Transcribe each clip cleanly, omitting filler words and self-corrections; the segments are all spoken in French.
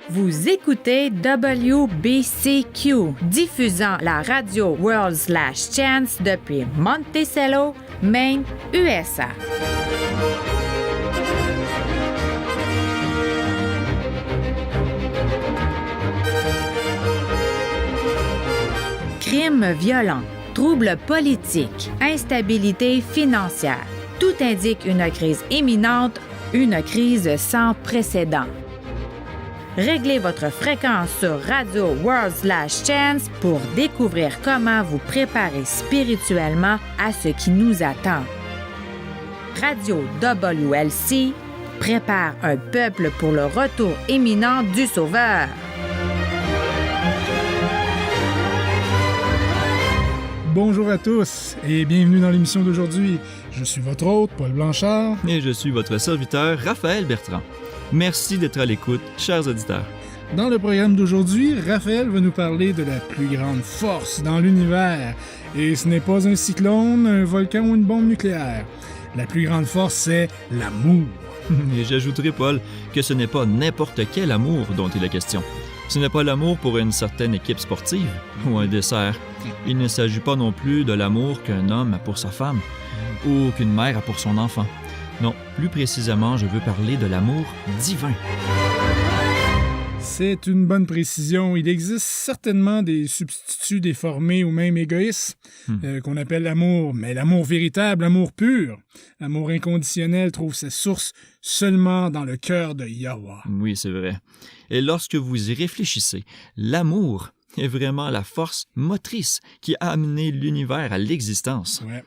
Vous écoutez WBCQ, diffusant la radio World/Chance depuis Monticello, Maine, USA. Crimes violents, troubles politiques, instabilité financière. Tout indique une crise imminente, une crise sans précédent. Réglez votre fréquence sur Radio World/Chance pour découvrir comment vous préparer spirituellement à ce qui nous attend. Radio WLC prépare un peuple pour le retour imminent du Sauveur. Bonjour à tous et bienvenue dans l'émission d'aujourd'hui. Je suis votre hôte, Paul Blanchard. Et je suis votre serviteur, Raphaël Bertrand. Merci d'être à l'écoute, chers auditeurs. Dans le programme d'aujourd'hui, Raphaël va nous parler de la plus grande force dans l'univers. Et ce n'est pas un cyclone, un volcan ou une bombe nucléaire. La plus grande force, c'est l'amour. Et j'ajouterai, Paul, que ce n'est pas n'importe quel amour dont il est question. Ce n'est pas l'amour pour une certaine équipe sportive ou un dessert. Il ne s'agit pas non plus de l'amour qu'un homme a pour sa femme ou qu'une mère a pour son enfant. Non, plus précisément, je veux parler de l'amour divin. C'est une bonne précision. Il existe certainement des substituts déformés ou même égoïstes qu'on appelle l'amour, mais l'amour véritable, l'amour pur, l'amour inconditionnel trouve sa source seulement dans le cœur de Yahweh. Oui, c'est vrai. Et lorsque vous y réfléchissez, l'amour est vraiment la force motrice qui a amené l'univers à l'existence. Ouais.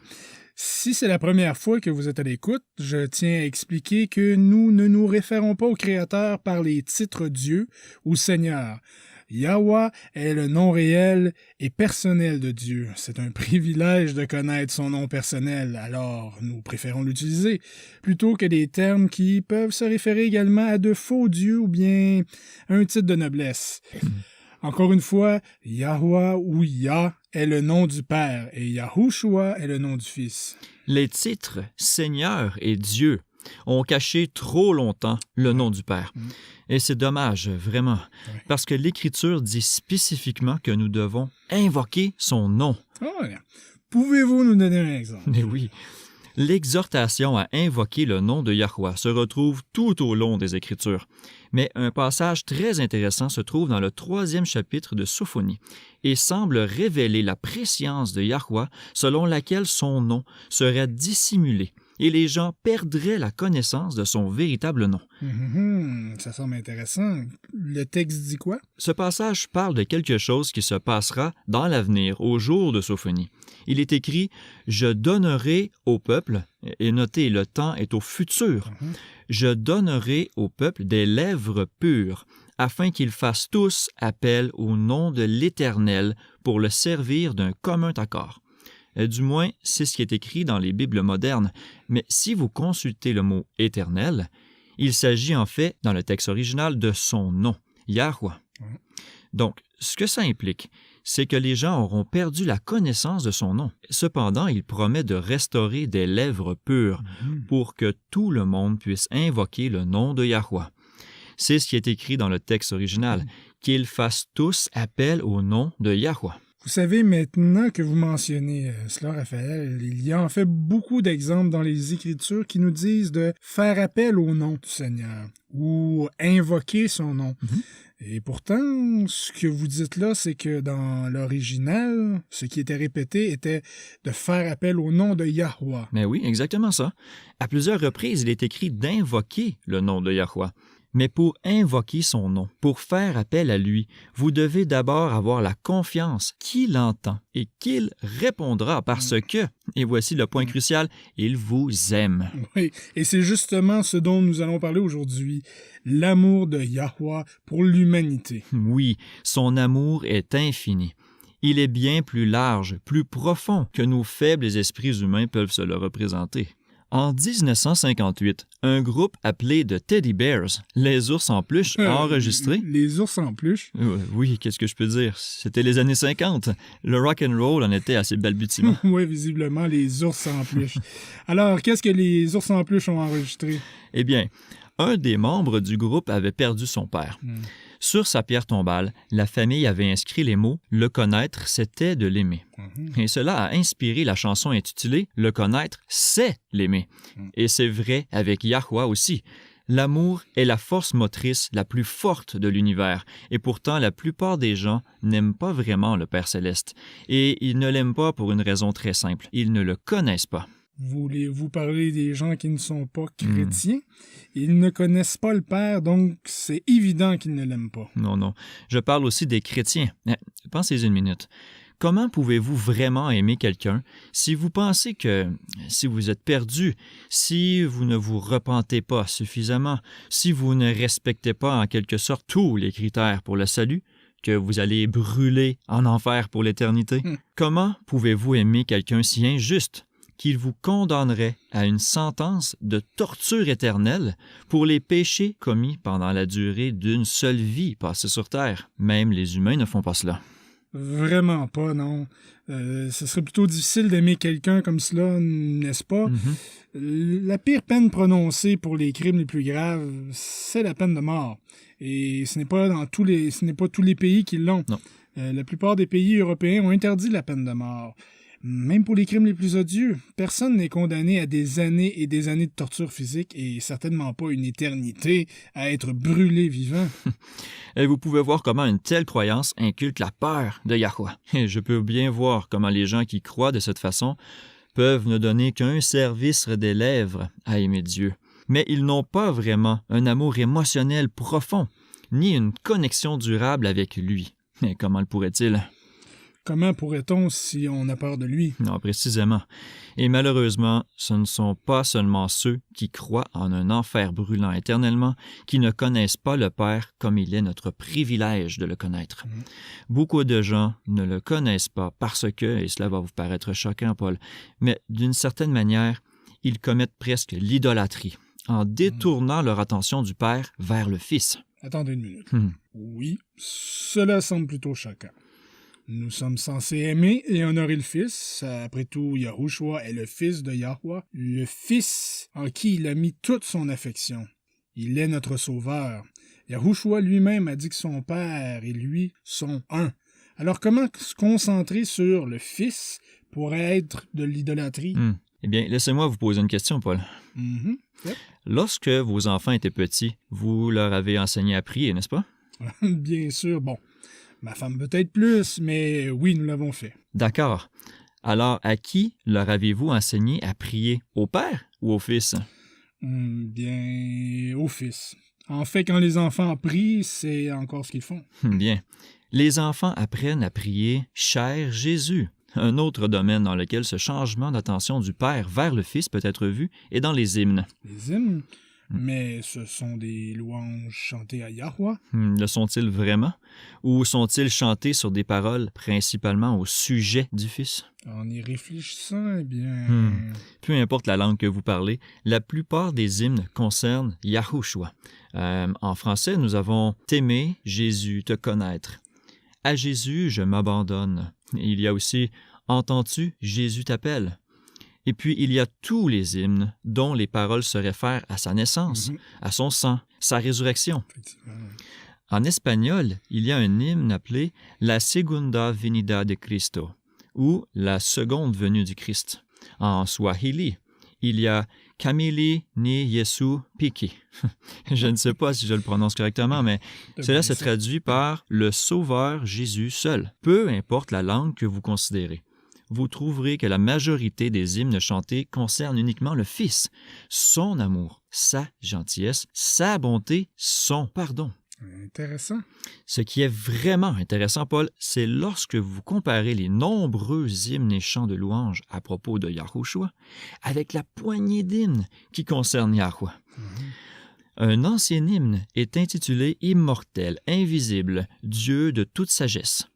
Si c'est la première fois que vous êtes à l'écoute, je tiens à expliquer que nous ne nous référons pas au Créateur par les titres Dieu ou Seigneur. Yahweh est le nom réel et personnel de Dieu. C'est un privilège de connaître son nom personnel, alors nous préférons l'utiliser, plutôt que des termes qui peuvent se référer également à de faux dieux ou bien à un titre de noblesse. Encore une fois, Yahweh ou Yah est le nom du Père et Yahushua est le nom du Fils. Les titres Seigneur et Dieu ont caché trop longtemps le nom du Père. Et c'est dommage, vraiment, parce que l'Écriture dit spécifiquement que nous devons invoquer son nom. Oh, pouvez-vous nous donner un exemple? Mais oui. L'exhortation à invoquer le nom de Yahweh se retrouve tout au long des Écritures. Mais un passage très intéressant se trouve dans le 3e chapitre de Sophonie et semble révéler la préscience de Yahweh selon laquelle son nom serait dissimulé et les gens perdraient la connaissance de son véritable nom. Ça semble intéressant. Le texte dit quoi? Ce passage parle de quelque chose qui se passera dans l'avenir, au jour de Sophonie. Il est écrit « Je donnerai au peuple », et notez, le temps est au futur, « Je donnerai au peuple des lèvres pures, afin qu'ils fassent tous appel au nom de l'Éternel pour le servir d'un commun accord. » Du moins, c'est ce qui est écrit dans les Bibles modernes. Mais si vous consultez le mot « éternel », il s'agit en fait, dans le texte original, de son nom, Yahweh. Donc, ce que ça implique, c'est que les gens auront perdu la connaissance de son nom. Cependant, il promet de restaurer des lèvres pures pour que tout le monde puisse invoquer le nom de Yahweh. C'est ce qui est écrit dans le texte original, qu'ils fassent tous appel au nom de Yahweh. Vous savez, maintenant que vous mentionnez cela, Raphaël, il y a en fait beaucoup d'exemples dans les Écritures qui nous disent de faire appel au nom du Seigneur ou invoquer son nom. Et pourtant, ce que vous dites là, c'est que dans l'original, ce qui était répété était de faire appel au nom de Yahweh. Mais oui, exactement ça. À plusieurs reprises, il est écrit d'invoquer le nom de Yahweh. Mais pour invoquer son nom, pour faire appel à lui, vous devez d'abord avoir la confiance qu'il entend et qu'il répondra parce que, et voici le point crucial, il vous aime. Oui, et c'est justement ce dont nous allons parler aujourd'hui, l'amour de Yahweh pour l'humanité. Oui, son amour est infini. Il est bien plus large, plus profond que nos faibles esprits humains peuvent se le représenter. En 1958, un groupe appelé The Teddy Bears, les ours en peluche, a enregistré... Les ours en peluche? Oui, qu'est-ce que je peux dire? C'était les années 50. Le rock and roll en était assez balbutiement. Oui, visiblement, les ours en peluche. Alors, qu'est-ce que les ours en peluche ont enregistré? Eh bien, un des membres du groupe avait perdu son père. Sur sa pierre tombale, la famille avait inscrit les mots « Le connaître, c'était de l'aimer ». Et cela a inspiré la chanson intitulée « Le connaître, c'est l'aimer ». Et c'est vrai avec Yahweh aussi. L'amour est la force motrice la plus forte de l'univers, et pourtant la plupart des gens n'aiment pas vraiment le Père Céleste. Et ils ne l'aiment pas pour une raison très simple, ils ne le connaissent pas. Voulez-vous parler des gens qui ne sont pas chrétiens? Ils ne connaissent pas le Père, donc c'est évident qu'ils ne l'aiment pas. Non. Je parle aussi des chrétiens. Pensez une minute. Comment pouvez-vous vraiment aimer quelqu'un si vous pensez que si vous êtes perdu, si vous ne vous repentez pas suffisamment, si vous ne respectez pas en quelque sorte tous les critères pour le salut, que vous allez brûler en enfer pour l'éternité? Comment pouvez-vous aimer quelqu'un si injuste qu'il vous condamnerait à une sentence de torture éternelle pour les péchés commis pendant la durée d'une seule vie passée sur Terre? Même les humains ne font pas cela. Vraiment pas, non. Ce serait plutôt difficile d'aimer quelqu'un comme cela, n'est-ce pas? La pire peine prononcée pour les crimes les plus graves, c'est la peine de mort. Et ce n'est pas tous les pays qui l'ont. Non. La plupart des pays européens ont interdit la peine de mort. Même pour les crimes les plus odieux, personne n'est condamné à des années et des années de torture physique et certainement pas une éternité à être brûlé vivant. Et vous pouvez voir comment une telle croyance inculque la peur de Yahweh. Et je peux bien voir comment les gens qui croient de cette façon peuvent ne donner qu'un service des lèvres à aimer Dieu. Mais ils n'ont pas vraiment un amour émotionnel profond, ni une connexion durable avec lui. Mais comment le pourrait-il? Comment pourrait-on si on a peur de lui? Non, précisément. Et malheureusement, ce ne sont pas seulement ceux qui croient en un enfer brûlant éternellement qui ne connaissent pas le Père comme il est notre privilège de le connaître. Beaucoup de gens ne le connaissent pas parce que, et cela va vous paraître choquant, Paul, mais d'une certaine manière, ils commettent presque l'idolâtrie en détournant leur attention du Père vers le Fils. Attendez une minute. Oui, cela semble plutôt choquant. Nous sommes censés aimer et honorer le Fils. Après tout, Yahushua est le Fils de Yahweh, le Fils en qui il a mis toute son affection. Il est notre Sauveur. Yahushua lui-même a dit que son Père et lui sont un. Alors comment se concentrer sur le Fils pourrait être de l'idolâtrie? Eh bien, laissez-moi vous poser une question, Paul. Yep. Lorsque vos enfants étaient petits, vous leur avez enseigné à prier, n'est-ce pas? Bien sûr, bon. Ma femme peut-être plus, mais oui, nous l'avons fait. D'accord. Alors, à qui leur avez-vous enseigné à prier? Au Père ou au Fils? Bien, au Fils. En fait, quand les enfants prient, c'est encore ce qu'ils font. Bien. Les enfants apprennent à prier « Cher Jésus ». Un autre domaine dans lequel ce changement d'attention du Père vers le Fils peut être vu est dans les hymnes. Les hymnes? Mais ce sont des louanges chantées à Yahweh. Le sont-ils vraiment? Ou sont-ils chantés sur des paroles principalement au sujet du Fils? En y réfléchissant, eh bien... Peu importe la langue que vous parlez, la plupart des hymnes concernent Yahushua. En français, nous avons « T'aimer, Jésus, te connaître ». « À Jésus, je m'abandonne ». Il y a aussi « Entends-tu, Jésus t'appelle ». Et puis, il y a tous les hymnes dont les paroles se réfèrent à sa naissance, à son sang, sa résurrection. En espagnol, il y a un hymne appelé « La segunda venida de Cristo » ou « La seconde venue du Christ ». En swahili, il y a « Kamili ni Yesu Piki ». Je ne sais pas si je le prononce correctement, mais cela se traduit par « Le Sauveur Jésus seul ». Peu importe la langue que vous considérez. Vous trouverez que la majorité des hymnes chantés concernent uniquement le Fils, son amour, sa gentillesse, sa bonté, son pardon. Intéressant. Ce qui est vraiment intéressant, Paul, c'est lorsque vous comparez les nombreux hymnes et chants de louange à propos de Yahushua avec la poignée d'hymnes qui concernent Yahweh. Un ancien hymne est intitulé « Immortel, invisible, Dieu de toute sagesse ».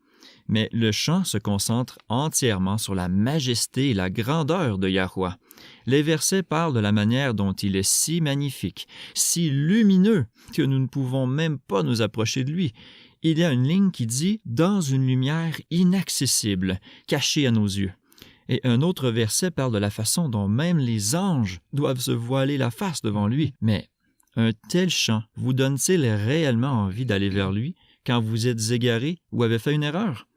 Mais le chant se concentre entièrement sur la majesté et la grandeur de Yahweh. Les versets parlent de la manière dont il est si magnifique, si lumineux, que nous ne pouvons même pas nous approcher de lui. Il y a une ligne qui dit « dans une lumière inaccessible, cachée à nos yeux ». Et un autre verset parle de la façon dont même les anges doivent se voiler la face devant lui. Mais un tel chant vous donne-t-il réellement envie d'aller vers lui quand vous êtes égaré ou avez fait une erreur?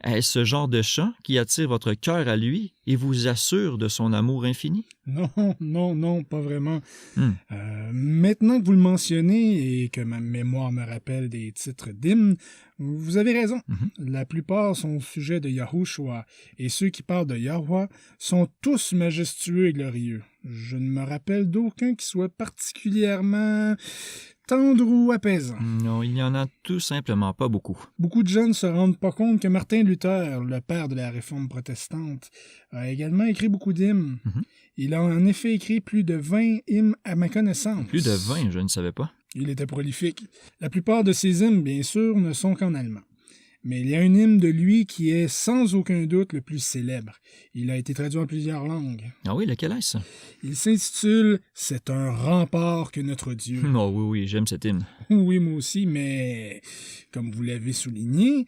Est-ce ce genre de chant qui attire votre cœur à lui et vous assure de son amour infini? Non, pas vraiment. Maintenant que vous le mentionnez et que ma mémoire me rappelle des titres d'hymnes, vous avez raison. La plupart sont au sujet de Yahushua, et ceux qui parlent de Yahweh sont tous majestueux et glorieux. Je ne me rappelle d'aucun qui soit particulièrement tendre ou apaisant. Non, il n'y en a tout simplement pas beaucoup. Beaucoup de gens ne se rendent pas compte que Martin Luther, le père de la Réforme protestante, a également écrit beaucoup d'hymnes. Il a en effet écrit plus de 20 hymnes à ma connaissance. Plus de 20, je ne savais pas. Il était prolifique. La plupart de ses hymnes, bien sûr, ne sont qu'en allemand. Mais il y a un hymne de lui qui est sans aucun doute le plus célèbre. Il a été traduit en plusieurs langues. Ah oui, lequel est-ce? Il s'intitule « C'est un rempart que notre Dieu ». Oh oui, j'aime cet hymne. Oui, moi aussi, mais comme vous l'avez souligné,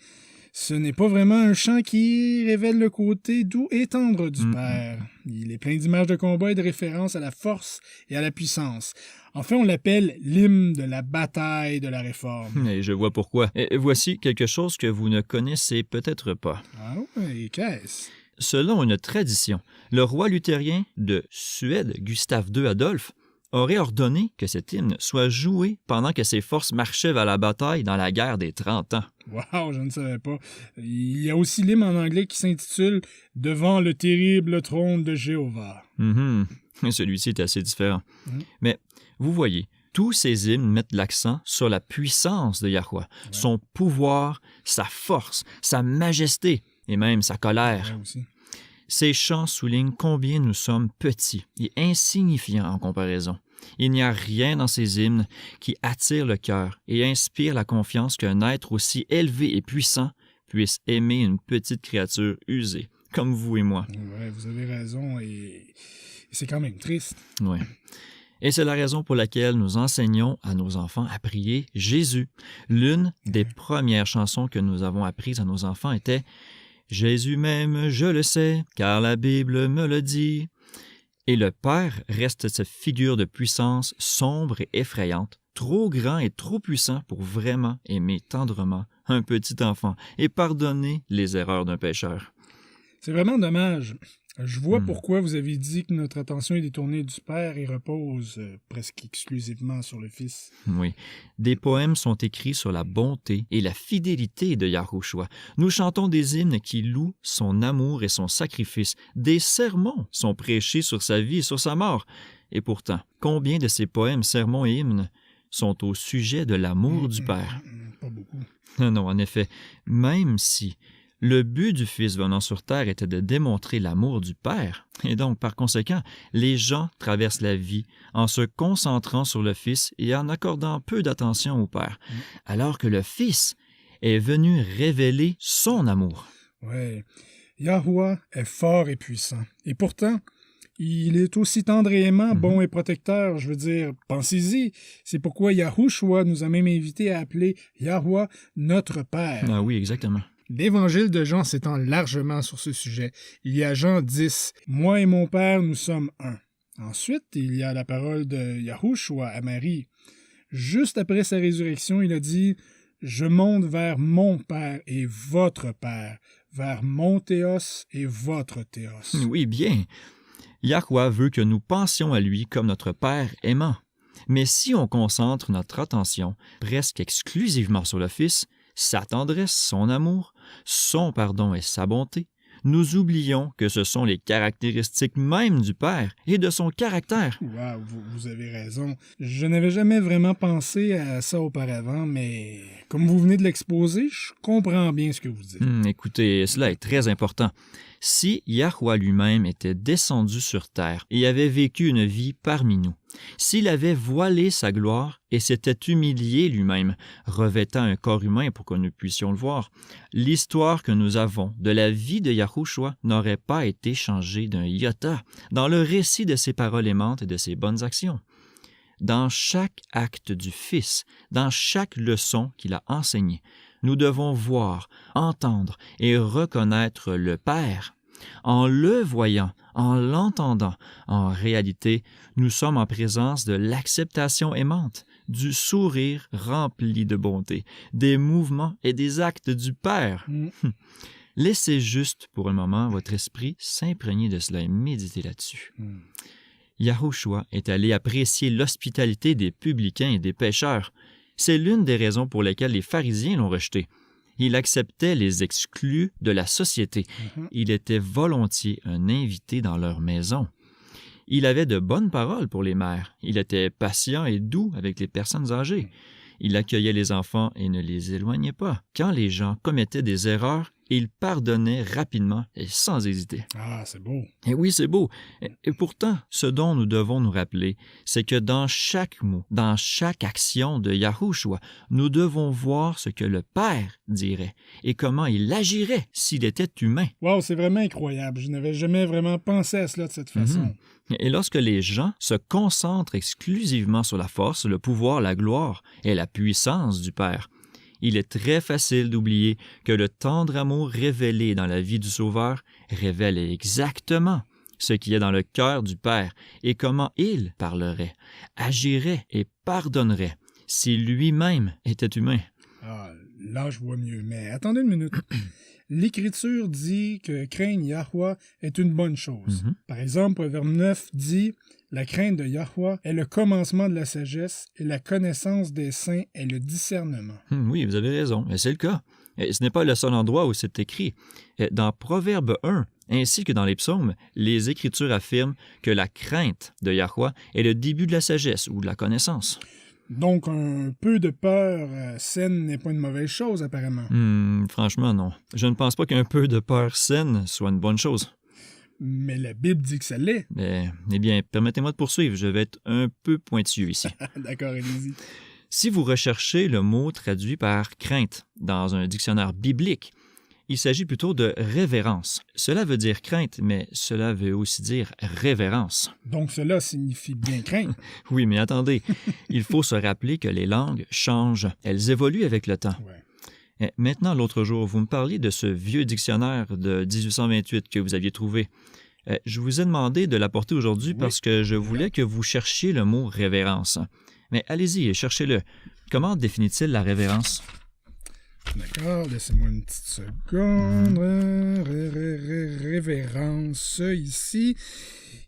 ce n'est pas vraiment un chant qui révèle le côté doux et tendre du Père. Il est plein d'images de combat et de références à la force et à la puissance. Enfin, on l'appelle l'hymne de la bataille de la Réforme. Et je vois pourquoi. Et voici quelque chose que vous ne connaissez peut-être pas. Ah oui, qu'est-ce? Selon une tradition, le roi luthérien de Suède, Gustave II Adolphe, aurait ordonné que cet hymne soit joué pendant que ses forces marchaient vers la bataille dans la guerre des 30 ans. Wow, je ne savais pas. Il y a aussi l'hymne en anglais qui s'intitule « Devant le terrible trône de Jéhovah ». Celui-ci est assez différent. Mais vous voyez, tous ces hymnes mettent l'accent sur la puissance de Yahweh, son pouvoir, sa force, sa majesté et même sa colère. Ces chants soulignent combien nous sommes petits et insignifiants en comparaison. Il n'y a rien dans ces hymnes qui attire le cœur et inspire la confiance qu'un être aussi élevé et puissant puisse aimer une petite créature usée, comme vous et moi. Oui, vous avez raison, et c'est quand même triste. Oui. Et c'est la raison pour laquelle nous enseignons à nos enfants à prier Jésus. L'une des premières chansons que nous avons apprises à nos enfants était « Jésus m'aime, je le sais, car la Bible me le dit ». Et le Père reste cette figure de puissance sombre et effrayante, trop grand et trop puissant pour vraiment aimer tendrement un petit enfant et pardonner les erreurs d'un pécheur. C'est vraiment dommage. Je vois pourquoi vous avez dit que notre attention est détournée du Père et repose presque exclusivement sur le Fils. Oui. Des poèmes sont écrits sur la bonté et la fidélité de Yahushua. Nous chantons des hymnes qui louent son amour et son sacrifice. Des sermons sont prêchés sur sa vie et sur sa mort. Et pourtant, combien de ces poèmes, sermons et hymnes sont au sujet de l'amour du Père? Pas beaucoup. Non, en effet, même si le but du Fils venant sur terre était de démontrer l'amour du Père, et donc, par conséquent, les gens traversent la vie en se concentrant sur le Fils et en accordant peu d'attention au Père, alors que le Fils est venu révéler son amour. Oui, Yahweh est fort et puissant, et pourtant, il est aussi tendre et aimant, bon et protecteur, je veux dire, pensez-y, c'est pourquoi Yahushua nous a même invités à appeler Yahweh notre Père. Ah oui, exactement. L'Évangile de Jean s'étend largement sur ce sujet. Il y a Jean 10, « Moi et mon Père, nous sommes un ». Ensuite, il y a la parole de Yahushua à Marie. Juste après sa résurrection, il a dit « Je monte vers mon Père et votre Père, vers mon Théos et votre Théos. » Oui, bien. Yahweh veut que nous pensions à lui comme notre Père aimant. Mais si on concentre notre attention presque exclusivement sur le Fils, sa tendresse, son amour, son pardon et sa bonté, nous oublions que ce sont les caractéristiques mêmes du Père et de son caractère. Wow, vous avez raison. Je n'avais jamais vraiment pensé à ça auparavant, mais comme vous venez de l'exposer, je comprends bien ce que vous dites. Écoutez, cela est très important. Si Yahweh lui-même était descendu sur terre et avait vécu une vie parmi nous, s'il avait voilé sa gloire et s'était humilié lui-même, revêtant un corps humain pour que nous puissions le voir, l'histoire que nous avons de la vie de Yahushua n'aurait pas été changée d'un iota dans le récit de ses paroles aimantes et de ses bonnes actions. Dans chaque acte du Fils, dans chaque leçon qu'il a enseignée, nous devons voir, entendre et reconnaître le Père. En le voyant, en l'entendant, en réalité, nous sommes en présence de l'acceptation aimante, du sourire rempli de bonté, des mouvements et des actes du Père. Laissez juste pour un moment votre esprit s'imprégner de cela et méditer là-dessus. Yahushua est allé apprécier l'hospitalité des publicains et des pécheurs. C'est l'une des raisons pour lesquelles les pharisiens l'ont rejeté. Il acceptait les exclus de la société. Il était volontiers un invité dans leur maison. Il avait de bonnes paroles pour les mères. Il était patient et doux avec les personnes âgées. Il accueillait les enfants et ne les éloignait pas. Quand les gens commettaient des erreurs, il pardonnait rapidement et sans hésiter. Ah, c'est beau. Et oui, c'est beau. Et pourtant, ce dont nous devons nous rappeler, c'est que dans chaque mot, dans chaque action de Yahushua, nous devons voir ce que le Père dirait et comment il agirait s'il était humain. Wow, c'est vraiment incroyable. Je n'avais jamais vraiment pensé à cela de cette façon. Et lorsque les gens se concentrent exclusivement sur la force, le pouvoir, la gloire et la puissance du Père, il est très facile d'oublier que le tendre amour révélé dans la vie du Sauveur révèle exactement ce qui est dans le cœur du Père et comment il parlerait, agirait et pardonnerait si lui-même était humain. Ah, là, je vois mieux. Mais attendez une minute. L'Écriture dit que craindre Yahweh est une bonne chose. Par exemple, Proverbe 9 dit « La crainte de Yahweh est le commencement de la sagesse et la connaissance des saints est le discernement. » Oui, vous avez raison, et c'est le cas. Et ce n'est pas le seul endroit où c'est écrit. Dans Proverbe 1, ainsi que dans les psaumes, les Écritures affirment que la crainte de Yahweh est le début de la sagesse ou de la connaissance. Donc, un peu de peur saine n'est pas une mauvaise chose, apparemment. Franchement, non. Je ne pense pas qu'un peu de peur saine soit une bonne chose. Mais la Bible dit que ça l'est. Eh bien, permettez-moi de poursuivre. Je vais être un peu pointilleux ici. D'accord, allez-y. Si vous recherchez le mot traduit par « crainte » dans un dictionnaire biblique, il s'agit plutôt de révérence. Cela veut dire crainte, mais cela veut aussi dire révérence. Donc cela signifie bien craindre. Oui, mais attendez, il faut se rappeler que les langues changent. Elles évoluent avec le temps. Ouais. Maintenant, l'autre jour, vous me parliez de ce vieux dictionnaire de 1828 que vous aviez trouvé. Je vous ai demandé de l'apporter aujourd'hui parce que je voulais que vous cherchiez le mot révérence. Mais allez-y et cherchez-le. Comment définit-il la révérence? D'accord, laissez-moi une petite seconde. Révérence. Ici,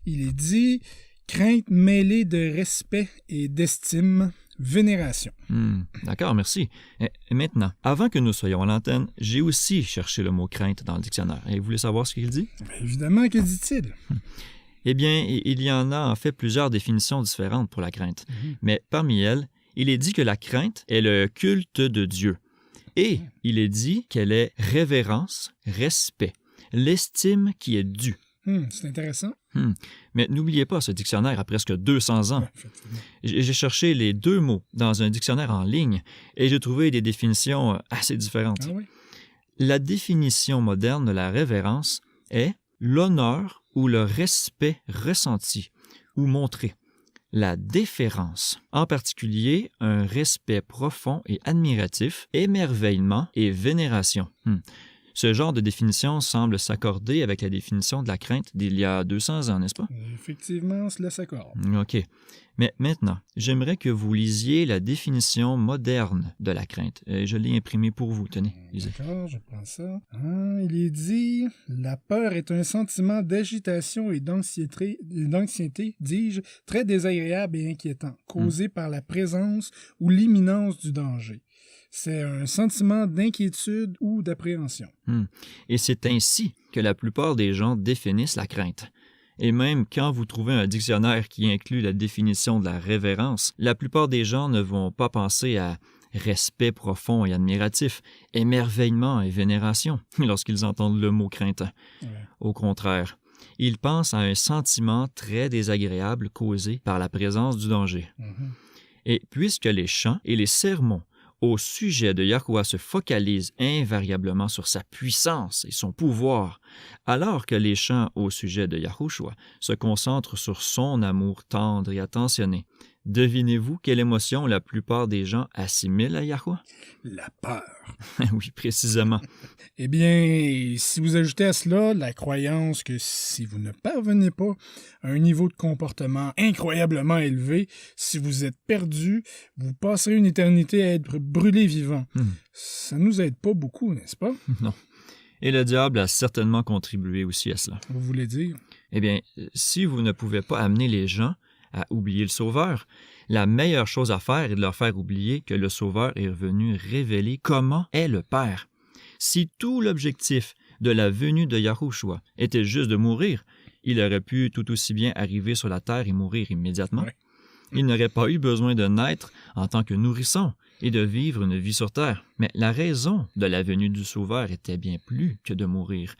il est dit crainte mêlée de respect et d'estime, vénération. D'accord, merci. Et maintenant, avant que nous soyons à l'antenne, j'ai aussi cherché le mot crainte dans le dictionnaire. Et vous voulez savoir ce qu'il dit? Bien évidemment, que dit-il? Eh bien, il y en a en fait plusieurs définitions différentes pour la crainte. Mais parmi elles, il est dit que la crainte est le culte de Dieu. Et il est dit qu'elle est révérence, respect, l'estime qui est due. C'est intéressant. Mais n'oubliez pas, ce dictionnaire a presque 200 ans. J'ai cherché les deux mots dans un dictionnaire en ligne et j'ai trouvé des définitions assez différentes. Ah oui? La définition moderne de la révérence est l'honneur ou le respect ressenti ou montré. La déférence, en particulier un respect profond et admiratif, émerveillement et vénération. Ce genre de définition semble s'accorder avec la définition de la crainte d'il y a 200 ans, n'est-ce pas? Effectivement, cela s'accorde. OK. Mais maintenant, j'aimerais que vous lisiez la définition moderne de la crainte. Je l'ai imprimée pour vous. Tenez, lisez. D'accord, je prends ça. Il est dit « La peur est un sentiment d'agitation et d'anxiété, dis-je, très désagréable et inquiétant, causé par la présence ou l'imminence du danger. C'est un sentiment d'inquiétude ou d'appréhension. » Et c'est ainsi que la plupart des gens définissent la crainte. Et même quand vous trouvez un dictionnaire qui inclut la définition de la révérence, la plupart des gens ne vont pas penser à respect profond et admiratif, émerveillement et vénération lorsqu'ils entendent le mot crainte. Ouais. Au contraire, ils pensent à un sentiment très désagréable causé par la présence du danger. Mhm. Et puisque les chants et les sermons au sujet de Yahuwah se focalisent invariablement sur sa puissance et son pouvoir, alors que les chants au sujet de Yahushua se concentrent sur son amour tendre et attentionné, devinez-vous quelle émotion la plupart des gens assimilent à Yahuwah? La peur. Oui, précisément. Eh bien, si vous ajoutez à cela la croyance que si vous ne parvenez pas à un niveau de comportement incroyablement élevé, si vous êtes perdu, vous passerez une éternité à être brûlé vivant. Ça nous aide pas beaucoup, n'est-ce pas? Non. Et le diable a certainement contribué aussi à cela. Vous voulez dire? Eh bien, si vous ne pouvez pas amener les gens à oublier le Sauveur, la meilleure chose à faire est de leur faire oublier que le Sauveur est venu révéler comment est le Père. Si tout l'objectif de la venue de Yahushua était juste de mourir, il aurait pu tout aussi bien arriver sur la terre et mourir immédiatement. Ouais. Il n'aurait pas eu besoin de naître en tant que nourrisson et de vivre une vie sur terre. Mais la raison de la venue du Sauveur était bien plus que de mourir.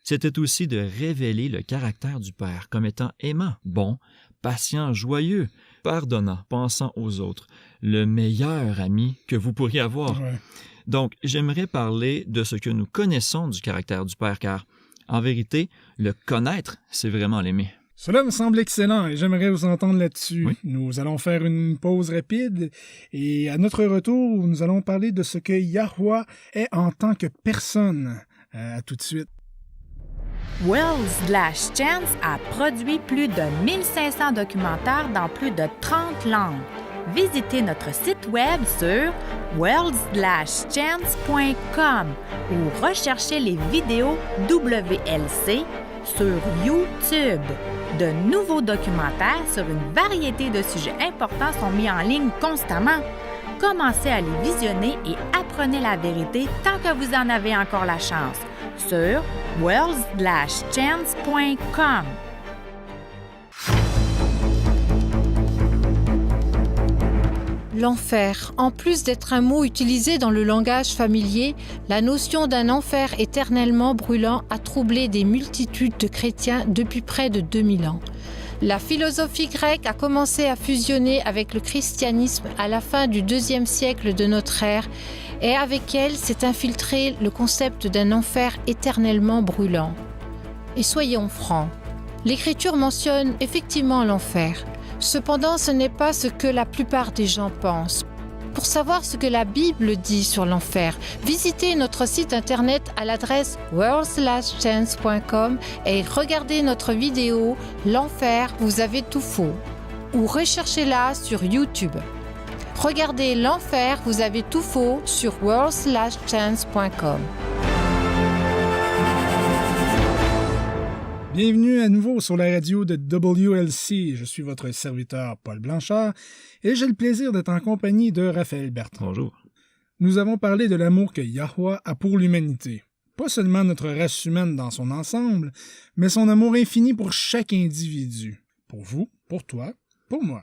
C'était aussi de révéler le caractère du Père comme étant aimant, bon, patient, joyeux, pardonnant, pensant aux autres, le meilleur ami que vous pourriez avoir. Ouais. Donc, j'aimerais parler de ce que nous connaissons du caractère du Père, car, en vérité, le connaître, c'est vraiment l'aimer. Cela me semble excellent et j'aimerais vous entendre là-dessus. Oui. Nous allons faire une pause rapide et à notre retour, nous allons parler de ce que Yahuwah est en tant que personne. À tout de suite. World/Chance a produit plus de 1500 documentaires dans plus de 30 langues. Visitez notre site web sur world/chance.com ou recherchez les vidéos WLC sur YouTube. De nouveaux documentaires sur une variété de sujets importants sont mis en ligne constamment. Commencez à les visionner et apprenez la vérité tant que vous en avez encore la chance sur world/chance.com. L'enfer. En plus d'être un mot utilisé dans le langage familier, la notion d'un enfer éternellement brûlant a troublé des multitudes de chrétiens depuis près de 2000 ans. La philosophie grecque a commencé à fusionner avec le christianisme à la fin du IIe siècle de notre ère et avec elle s'est infiltré le concept d'un enfer éternellement brûlant. Et soyons francs, l'Écriture mentionne effectivement l'enfer. Cependant, ce n'est pas ce que la plupart des gens pensent. Pour savoir ce que la Bible dit sur l'enfer, visitez notre site internet à l'adresse world/chance.com et regardez notre vidéo « L'enfer, vous avez tout faux » ou recherchez-la sur YouTube. Regardez « L'enfer, vous avez tout faux » sur world/chance.com. Bienvenue à nouveau sur la radio de WLC. Je suis votre serviteur Paul Blanchard et j'ai le plaisir d'être en compagnie de Raphaël Bertrand. Bonjour. Nous avons parlé de l'amour que Yahuwah a pour l'humanité. Pas seulement notre race humaine dans son ensemble, mais son amour infini pour chaque individu. Pour vous, pour toi, pour moi.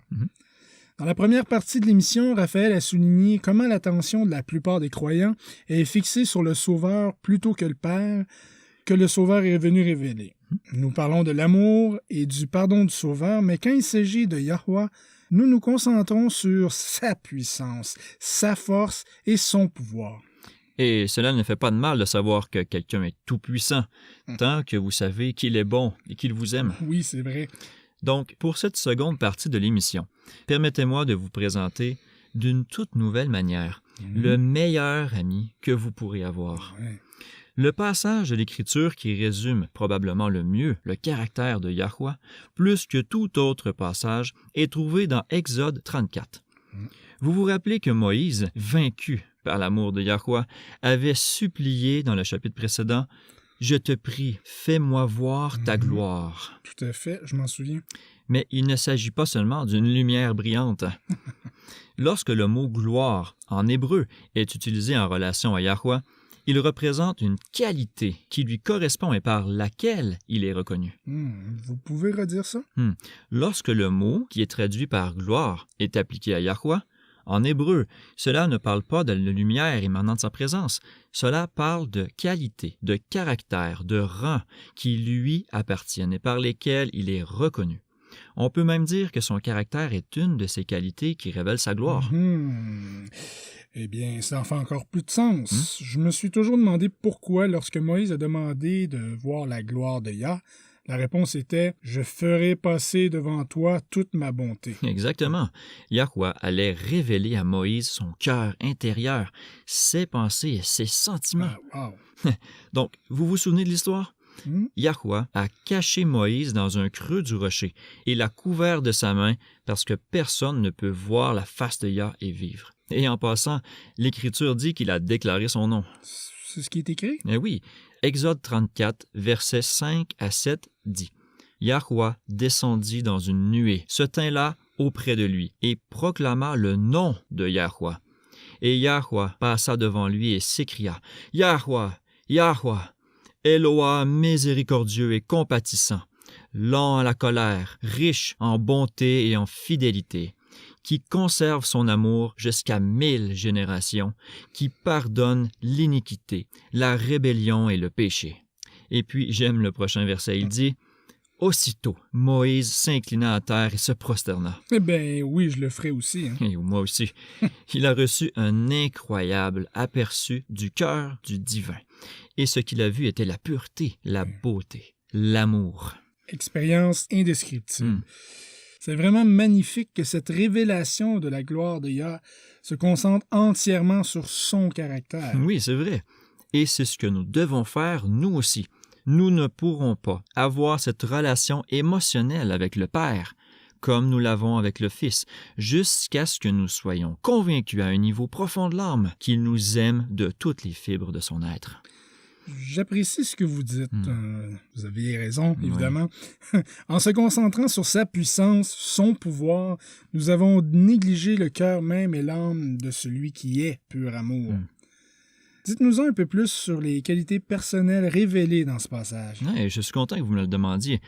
Dans la première partie de l'émission, Raphaël a souligné comment l'attention de la plupart des croyants est fixée sur le Sauveur plutôt que le Père, que le Sauveur est venu révéler. Nous parlons de l'amour et du pardon du Sauveur, mais quand il s'agit de Yahuwah, nous nous concentrons sur sa puissance, sa force et son pouvoir. Et cela ne fait pas de mal de savoir que quelqu'un est tout-puissant, tant que vous savez qu'il est bon et qu'il vous aime. Oui, c'est vrai. Donc, pour cette seconde partie de l'émission, permettez-moi de vous présenter d'une toute nouvelle manière le meilleur ami que vous pourrez avoir. Ouais. Le passage de l'Écriture qui résume probablement le mieux le caractère de Yahuwah, plus que tout autre passage, est trouvé dans Exode 34. Vous vous rappelez que Moïse, vaincu par l'amour de Yahuwah, avait supplié dans le chapitre précédent « Je te prie, fais-moi voir ta gloire. » Tout à fait, je m'en souviens. Mais il ne s'agit pas seulement d'une lumière brillante. Lorsque le mot « gloire » en hébreu est utilisé en relation à Yahuwah, il représente une qualité qui lui correspond et par laquelle il est reconnu. Vous pouvez redire ça? Lorsque le mot, qui est traduit par « gloire », est appliqué à Yahuwah, En hébreu, cela ne parle pas de la lumière émanant de sa présence. Cela parle de qualité, de caractère, de rang qui lui appartiennent et par lesquels il est reconnu. On peut même dire que son caractère est une de ses qualités qui révèle sa gloire. Eh bien, ça en fait encore plus de sens. Je me suis toujours demandé pourquoi, lorsque Moïse a demandé de voir la gloire de Yah, la réponse était « Je ferai passer devant toi toute ma bonté ». Exactement. Yahweh allait révéler à Moïse son cœur intérieur, ses pensées et ses sentiments. Ah, wow. Donc, vous vous souvenez de l'histoire? Yahweh a caché Moïse dans un creux du rocher et l'a couvert de sa main parce que personne ne peut voir la face de Yah et vivre. Et en passant, l'Écriture dit qu'il a déclaré son nom. C'est ce qui est écrit? Eh oui. Exode 34, versets 5 à 7 dit « Yahweh descendit dans une nuée, se tint là auprès de lui et proclama le nom de Yahweh. Et Yahweh passa devant lui et s'écria « Yahweh, Yahweh, Eloah miséricordieux et compatissant, lent à la colère, riche en bonté et en fidélité, qui conserve son amour jusqu'à 1000 générations, qui pardonne l'iniquité, la rébellion et le péché. » Et puis, j'aime le prochain verset, il dit « Aussitôt, Moïse s'inclina à terre et se prosterna. » Eh bien, oui, je le ferai aussi. Et moi aussi. Il a reçu un incroyable aperçu du cœur du divin. Et ce qu'il a vu était la pureté, la beauté, l'amour. Expérience indescriptible. C'est vraiment magnifique que cette révélation de la gloire de Yah se concentre entièrement sur son caractère. Oui, c'est vrai. Et c'est ce que nous devons faire, nous aussi. Nous ne pourrons pas avoir cette relation émotionnelle avec le Père, comme nous l'avons avec le Fils, jusqu'à ce que nous soyons convaincus à un niveau profond de l'âme qu'il nous aime de toutes les fibres de son être. J'apprécie ce que vous dites. Vous aviez raison, évidemment. En se concentrant sur sa puissance, son pouvoir, nous avons négligé le cœur même et l'âme de celui qui est pur amour. Dites-nous un peu plus sur les qualités personnelles révélées dans ce passage. Ouais, je suis content que vous me le demandiez.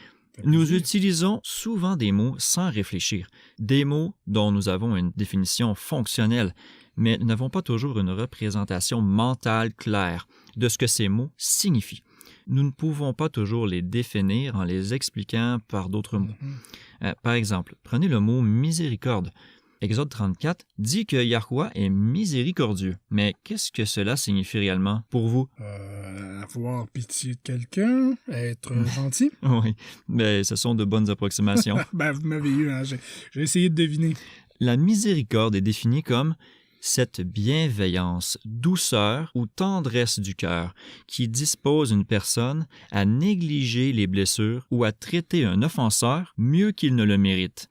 Nous utilisons souvent des mots sans réfléchir, des mots dont nous avons une définition fonctionnelle, mais nous n'avons pas toujours une représentation mentale claire de ce que ces mots signifient. Nous ne pouvons pas toujours les définir en les expliquant par d'autres mots. Par exemple, prenez le mot « miséricorde ». Exode 34 dit que Yahweh est miséricordieux. Mais qu'est-ce que cela signifie réellement pour vous? Avoir pitié de quelqu'un, être gentil. Oui, mais ce sont de bonnes approximations. Vous m'avez eu, hein? J'ai essayé de deviner. La miséricorde est définie comme cette bienveillance, douceur ou tendresse du cœur qui dispose une personne à négliger les blessures ou à traiter un offenseur mieux qu'il ne le mérite.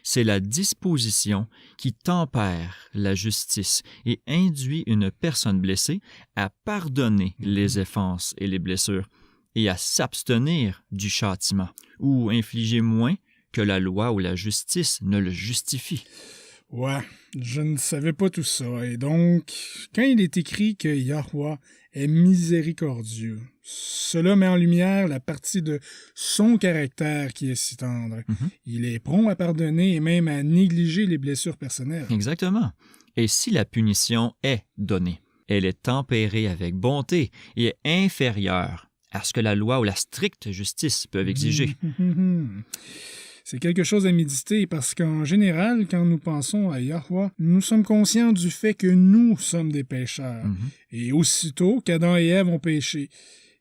C'est la disposition qui tempère la justice et induit une personne blessée à pardonner les offenses et les blessures et à s'abstenir du châtiment ou infliger moins que la loi ou la justice ne le justifie. Ouais, je ne savais pas tout ça. Et donc, quand il est écrit que Yahweh est miséricordieux, cela met en lumière la partie de son caractère qui est si tendre. Il est prompt à pardonner et même à négliger les blessures personnelles. Exactement. Et si la punition est donnée, elle est tempérée avec bonté et est inférieure à ce que la loi ou la stricte justice peuvent exiger. C'est quelque chose à méditer parce qu'en général, quand nous pensons à Yahweh, nous sommes conscients du fait que nous sommes des pécheurs. Et aussitôt qu'Adam et Ève ont péché,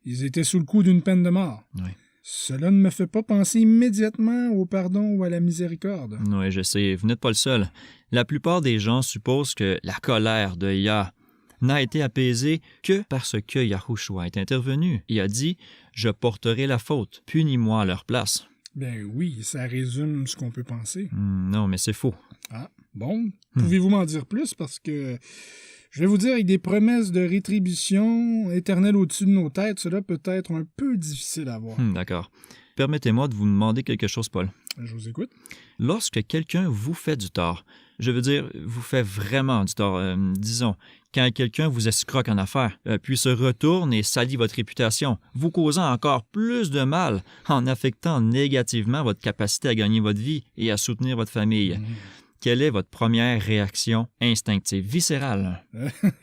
ils étaient sous le coup d'une peine de mort. Oui. Cela ne me fait pas penser immédiatement au pardon ou à la miséricorde. Oui, je sais, vous n'êtes pas le seul. La plupart des gens supposent que la colère de Yah n'a été apaisée que parce que Yahushua est intervenu et a dit « Je porterai la faute, punis-moi à leur place ». Ben oui, ça résume ce qu'on peut penser. Non, mais c'est faux. Ah, bon. Pouvez-vous m'en dire plus? Parce que je vais vous dire, avec des promesses de rétribution éternelle au-dessus de nos têtes, cela peut être un peu difficile à voir. D'accord. Permettez-moi de vous demander quelque chose, Paul. Je vous écoute. Lorsque quelqu'un vous fait du tort, je veux dire, vous fait vraiment du tort, disons, quand quelqu'un vous escroque en affaires, puis se retourne et salit votre réputation, vous causant encore plus de mal en affectant négativement votre capacité à gagner votre vie et à soutenir votre famille. Quelle est votre première réaction instinctive, viscérale?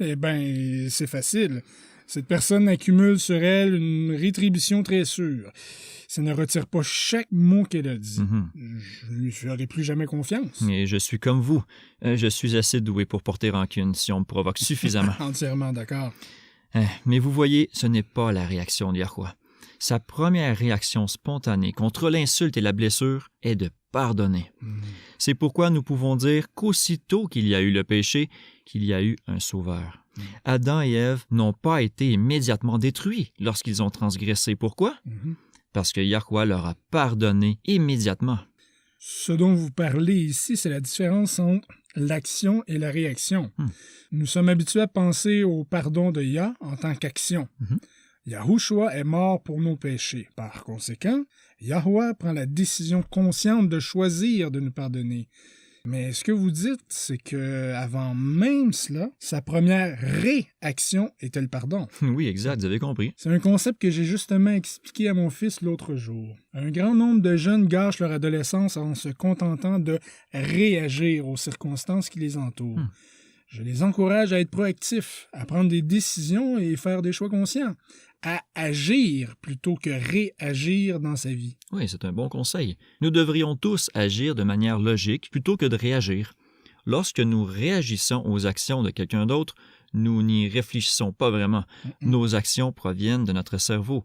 Eh bien, c'est facile. Cette personne accumule sur elle une rétribution très sûre. Ça ne retire pas chaque mot qu'elle a dit. Je ne lui ferai plus jamais confiance. Et je suis comme vous. Je suis assez doué pour porter rancune si on me provoque suffisamment. Entièrement d'accord. Mais vous voyez, ce n'est pas la réaction de Yahuwah. Sa première réaction spontanée contre l'insulte et la blessure est de pardonner. C'est pourquoi nous pouvons dire qu'aussitôt qu'il y a eu le péché, qu'il y a eu un sauveur. Adam et Ève n'ont pas été immédiatement détruits lorsqu'ils ont transgressé. Pourquoi? Parce que Yahuwah leur a pardonné immédiatement. Ce dont vous parlez ici, c'est la différence entre l'action et la réaction. Nous sommes habitués à penser au pardon de Yah en tant qu'action. Yahushua est mort pour nos péchés. Par conséquent, Yahuwah prend la décision consciente de choisir de nous pardonner. Mais ce que vous dites, c'est que avant même cela, sa première réaction était le pardon. Oui, exact, vous avez compris. C'est un concept que j'ai justement expliqué à mon fils l'autre jour. Un grand nombre de jeunes gâchent leur adolescence en se contentant de réagir aux circonstances qui les entourent. Je les encourage à être proactifs, à prendre des décisions et faire des choix conscients, à agir plutôt que réagir dans sa vie. Oui, c'est un bon conseil. Nous devrions tous agir de manière logique plutôt que de réagir. Lorsque nous réagissons aux actions de quelqu'un d'autre, nous n'y réfléchissons pas vraiment. Nos actions proviennent de notre cerveau.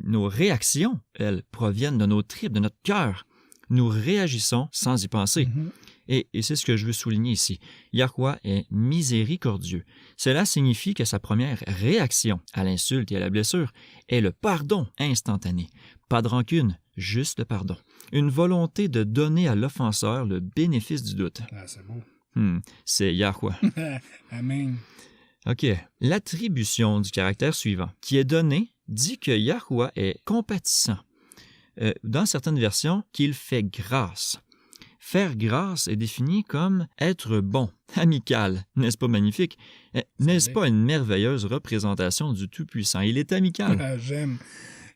Nos réactions, elles, proviennent de nos tripes, de notre cœur. Nous réagissons sans y penser. Et c'est ce que je veux souligner ici. Yahuwah est miséricordieux. Cela signifie que sa première réaction à l'insulte et à la blessure est le pardon instantané. Pas de rancune, juste le pardon. Une volonté de donner à l'offenseur le bénéfice du doute. Ah, c'est beau. C'est Yahuwah. Amen. OK. L'attribution du caractère suivant, qui est donnée, dit que Yahuwah est compatissant. Dans certaines versions, qu'il fait grâce. Faire grâce est défini comme être bon, amical. N'est-ce pas magnifique? N'est-ce pas une merveilleuse représentation du Tout-Puissant? Il est amical. Ah, j'aime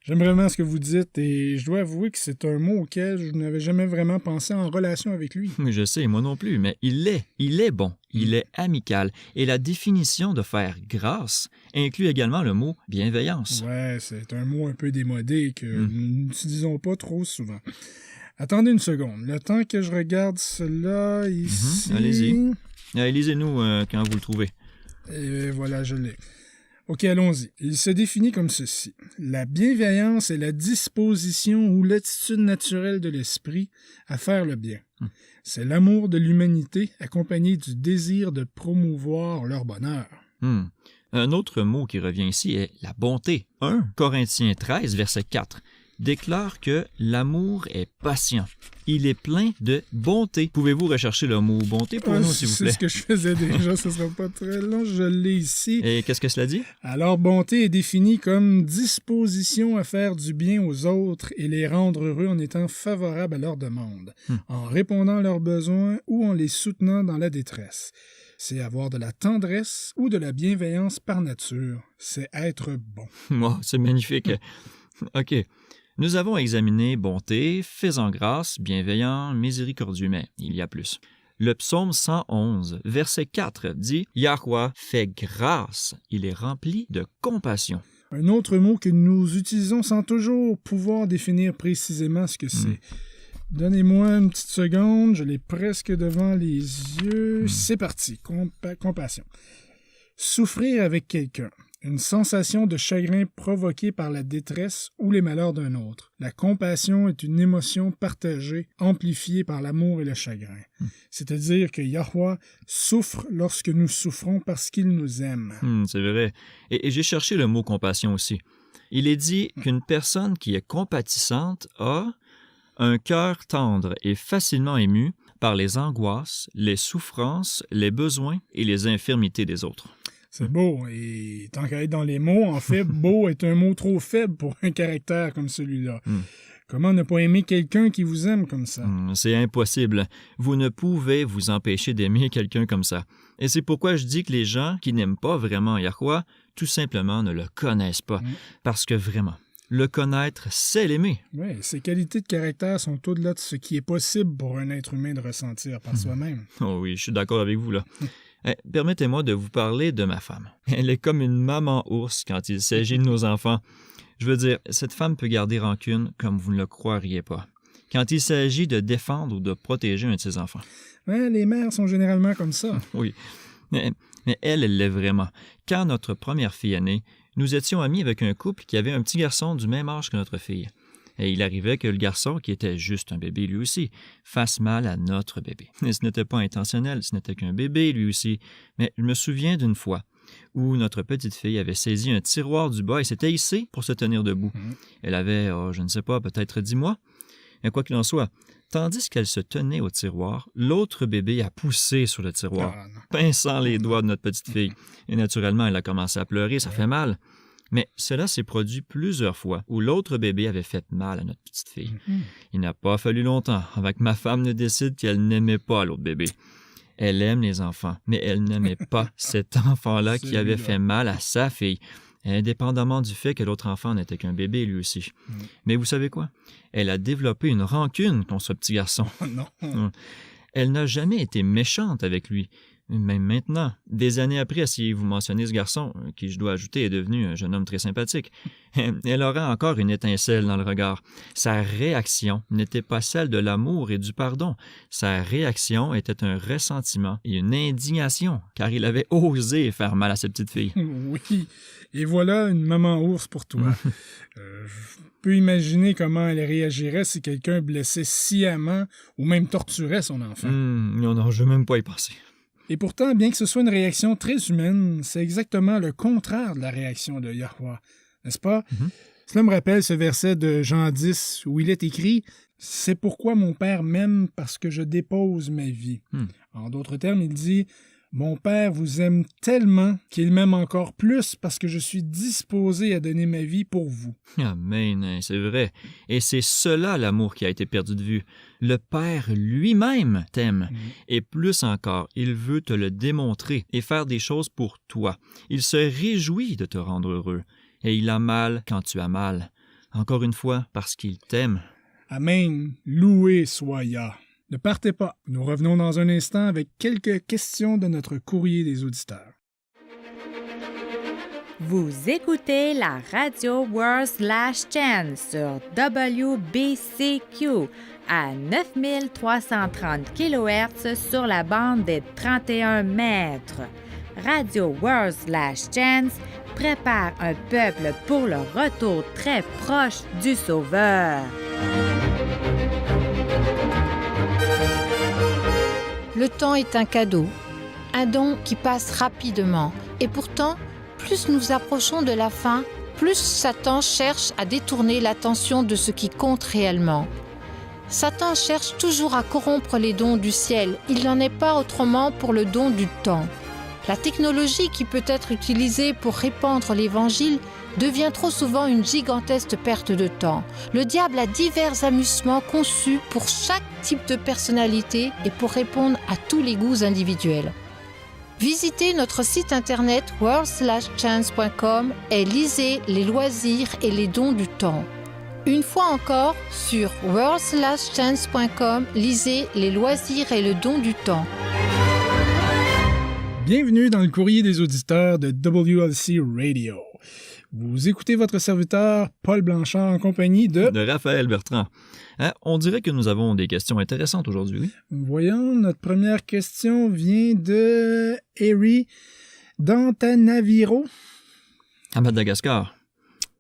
vraiment ce que vous dites et je dois avouer que c'est un mot auquel je n'avais jamais vraiment pensé en relation avec lui. Je sais, moi non plus, mais il est bon, il est amical. Et la définition de faire grâce inclut également le mot bienveillance. Ouais, c'est un mot un peu démodé que nous n'utilisons pas trop souvent. Attendez une seconde. Le temps que je regarde cela ici... Allez-y. Lisez-nous quand vous le trouvez. Et voilà, je l'ai. OK, allons-y. Il se définit comme ceci. La bienveillance est la disposition ou l'attitude naturelle de l'esprit à faire le bien. C'est l'amour de l'humanité accompagné du désir de promouvoir leur bonheur. Un autre mot qui revient ici est la bonté. 1 Corinthiens 13, verset 4. Déclare que l'amour est patient. Il est plein de bonté. Pouvez-vous rechercher le mot bonté pour nous, s'il vous plaît? C'est ce que je faisais déjà, ce ne sera pas très long, je l'ai ici. Et qu'est-ce que cela dit? Alors, bonté est définie comme disposition à faire du bien aux autres et les rendre heureux en étant favorable à leurs demandes, en répondant à leurs besoins ou en les soutenant dans la détresse. C'est avoir de la tendresse ou de la bienveillance par nature. C'est être bon. Wow, c'est magnifique. OK. Nous avons examiné bonté, faisant grâce, bienveillant, miséricordieux, mais il y a plus. Le psaume 111, verset 4 dit « Yahuwah fait grâce, il est rempli de compassion ». Un autre mot que nous utilisons sans toujours pouvoir définir précisément ce que c'est. Donnez-moi une petite seconde, je l'ai presque devant les yeux. C'est parti, compassion. Souffrir avec quelqu'un. Une sensation de chagrin provoquée par la détresse ou les malheurs d'un autre. La compassion est une émotion partagée, amplifiée par l'amour et le chagrin. C'est-à-dire que Yahuwah souffre lorsque nous souffrons parce qu'il nous aime. C'est vrai. Et j'ai cherché le mot compassion aussi. Il est dit qu'une personne qui est compatissante a un cœur tendre et facilement ému par les angoisses, les souffrances, les besoins et les infirmités des autres. C'est beau, et tant qu'à être dans les mots, en fait, beau est un mot trop faible pour un caractère comme celui-là. Comment ne pas aimer quelqu'un qui vous aime comme ça? C'est impossible. Vous ne pouvez vous empêcher d'aimer quelqu'un comme ça. Et c'est pourquoi je dis que les gens qui n'aiment pas vraiment Yahuwah, tout simplement ne le connaissent pas. Parce que vraiment, Le connaître, c'est l'aimer. Oui, ces qualités de caractère sont au-delà de ce qui est possible pour un être humain de ressentir par soi-même. Oh oui, je suis d'accord avec vous, là. Permettez-moi de vous parler de ma femme. Elle est comme une maman ours quand il s'agit de nos enfants. Je veux dire, cette femme peut garder rancune comme vous ne le croiriez pas, quand il s'agit de défendre ou de protéger un de ses enfants. Ouais, les mères sont généralement comme ça. Oui, mais elle l'est vraiment. Quand notre première fille est née, nous étions amis avec un couple qui avait un petit garçon du même âge que notre fille. Et il arrivait que le garçon, qui était juste un bébé lui aussi, fasse mal à notre bébé. Et ce n'était pas intentionnel, ce n'était qu'un bébé lui aussi. Mais je me souviens d'une fois où notre petite fille avait saisi un tiroir du bas et s'était hissée pour se tenir debout. Elle avait, je ne sais pas, peut-être 10 mois. Et quoi qu'il en soit, tandis qu'elle se tenait au tiroir, l'autre bébé a poussé sur le tiroir, pinçant les doigts de notre petite fille. Et naturellement, elle a commencé à pleurer, ça fait mal. Mais cela s'est produit plusieurs fois où l'autre bébé avait fait mal à notre petite fille. Il n'a pas fallu longtemps avant que ma femme ne décide qu'elle n'aimait pas l'autre bébé. Elle aime les enfants, mais elle n'aimait pas cet enfant-là qui avait fait mal à sa fille, indépendamment du fait que l'autre enfant n'était qu'un bébé lui aussi. Mais vous savez quoi? Elle a développé une rancune contre ce petit garçon. Non. Elle n'a jamais été méchante avec lui. Même maintenant, des années après, si vous mentionnez ce garçon, qui je dois ajouter est devenu un jeune homme très sympathique, elle aura encore une étincelle dans le regard. Sa réaction n'était pas celle de l'amour et du pardon. Sa réaction était un ressentiment et une indignation, car il avait osé faire mal à sa petite fille. Oui, et voilà une maman ours pour toi. Je peux imaginer comment elle réagirait si quelqu'un blessait sciemment ou même torturait son enfant. Non, je ne veux même pas y penser. Et pourtant, bien que ce soit une réaction très humaine, c'est exactement le contraire de la réaction de Yahweh, n'est-ce pas? Cela me rappelle ce verset de Jean 10 où il est écrit « C'est pourquoi mon Père m'aime parce que je dépose ma vie. » En d'autres termes, il dit « Mon Père vous aime tellement qu'il m'aime encore plus parce que je suis disposé à donner ma vie pour vous. » Amen, c'est vrai. Et c'est cela l'amour qui a été perdu de vue. Le Père lui-même t'aime. Et plus encore, il veut te le démontrer et faire des choses pour toi. Il se réjouit de te rendre heureux. Et il a mal quand tu as mal. Encore une fois, parce qu'il t'aime. Amen. Loué soit Yah. Ne partez pas. Nous revenons dans un instant avec quelques questions de notre courrier des auditeurs. Vous écoutez la radio World/Chen sur WBCQ à 9330 kHz sur la bande des 31 mètres. Radio World/Chen prépare un peuple pour le retour très proche du Sauveur. Le temps est un cadeau, un don qui passe rapidement. Et pourtant, plus nous approchons de la fin, plus Satan cherche à détourner l'attention de ce qui compte réellement. Satan cherche toujours à corrompre les dons du ciel. Il n'en est pas autrement pour le don du temps. La technologie qui peut être utilisée pour répandre l'Évangile devient trop souvent une gigantesque perte de temps. Le diable a divers amusements conçus pour chaque type de personnalité et pour répondre à tous les goûts individuels. Visitez notre site internet world/chance.com et lisez les loisirs et les dons du temps. Une fois encore, sur world/chance.com, lisez les loisirs et le don du temps. Bienvenue dans le courrier des auditeurs de WLC Radio. Vous écoutez votre serviteur Paul Blanchard en compagnie de Raphaël Bertrand. On dirait que nous avons des questions intéressantes aujourd'hui, oui? Voyons, notre première question vient de Eri Dantanaviro. À Madagascar.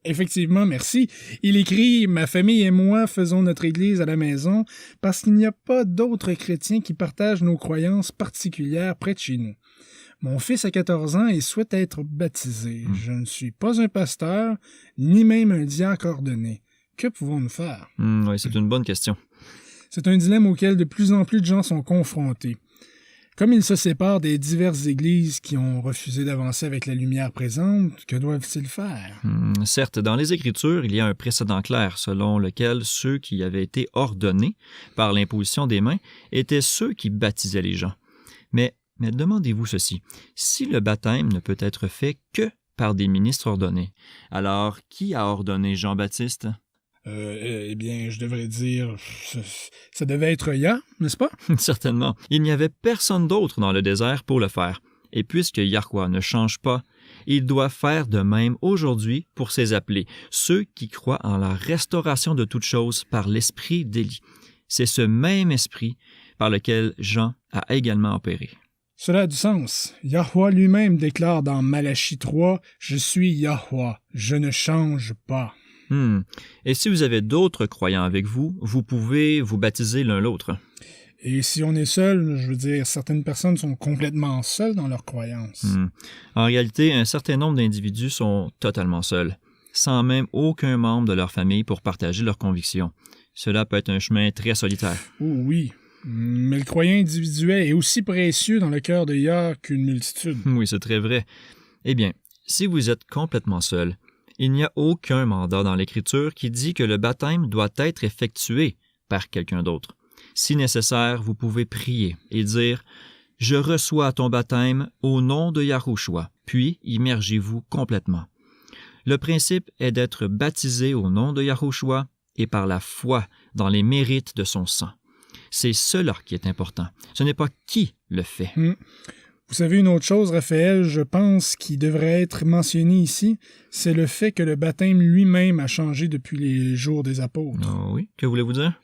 Effectivement, merci. Il écrit « Ma famille et moi faisons notre église à la maison parce qu'il n'y a pas d'autres chrétiens qui partagent nos croyances particulières près de chez nous. Mon fils a 14 ans et souhaite être baptisé. Je ne suis pas un pasteur, ni même un diacre ordonné. Que pouvons-nous faire? » Oui, c'est une bonne question. C'est un dilemme auquel de plus en plus de gens sont confrontés. Comme ils se séparent des diverses églises qui ont refusé d'avancer avec la lumière présente, que doivent-ils faire? Certes, dans les Écritures, il y a un précédent clair selon lequel ceux qui avaient été ordonnés par l'imposition des mains étaient ceux qui baptisaient les gens. Mais demandez-vous ceci, si le baptême ne peut être fait que par des ministres ordonnés. Alors, qui a ordonné Jean-Baptiste? Eh bien, je devrais dire, ça devait être Yah, n'est-ce pas? Certainement. Il n'y avait personne d'autre dans le désert pour le faire. Et puisque Yahweh ne change pas, il doit faire de même aujourd'hui pour ses appelés, ceux qui croient en la restauration de toutes choses par l'esprit d'Élie. C'est ce même esprit par lequel Jean a également opéré. Cela a du sens. Yahweh lui-même déclare dans Malachie 3, « Je suis Yahweh, je ne change pas. » Et si vous avez d'autres croyants avec vous, vous pouvez vous baptiser l'un l'autre. Et si on est seul, je veux dire, certaines personnes sont complètement seules dans leurs croyances. En réalité, un certain nombre d'individus sont totalement seuls, sans même aucun membre de leur famille pour partager leurs convictions. Cela peut être un chemin très solitaire. Oh oui, mais le croyant individuel est aussi précieux dans le cœur de Yah qu'une multitude. Oui, c'est très vrai. Eh bien, si vous êtes complètement seul, il n'y a aucun mandat dans l'Écriture qui dit que le baptême doit être effectué par quelqu'un d'autre. Si nécessaire, vous pouvez prier et dire « Je reçois ton baptême au nom de Yahushua », puis immergez-vous complètement. Le principe est d'être baptisé au nom de Yahushua et par la foi dans les mérites de son sang. C'est cela qui est important. Ce n'est pas qui le fait. Vous savez une autre chose, Raphaël, je pense qui devrait être mentionné ici, c'est le fait que le baptême lui-même a changé depuis les jours des apôtres. Oh oui, que voulez-vous dire?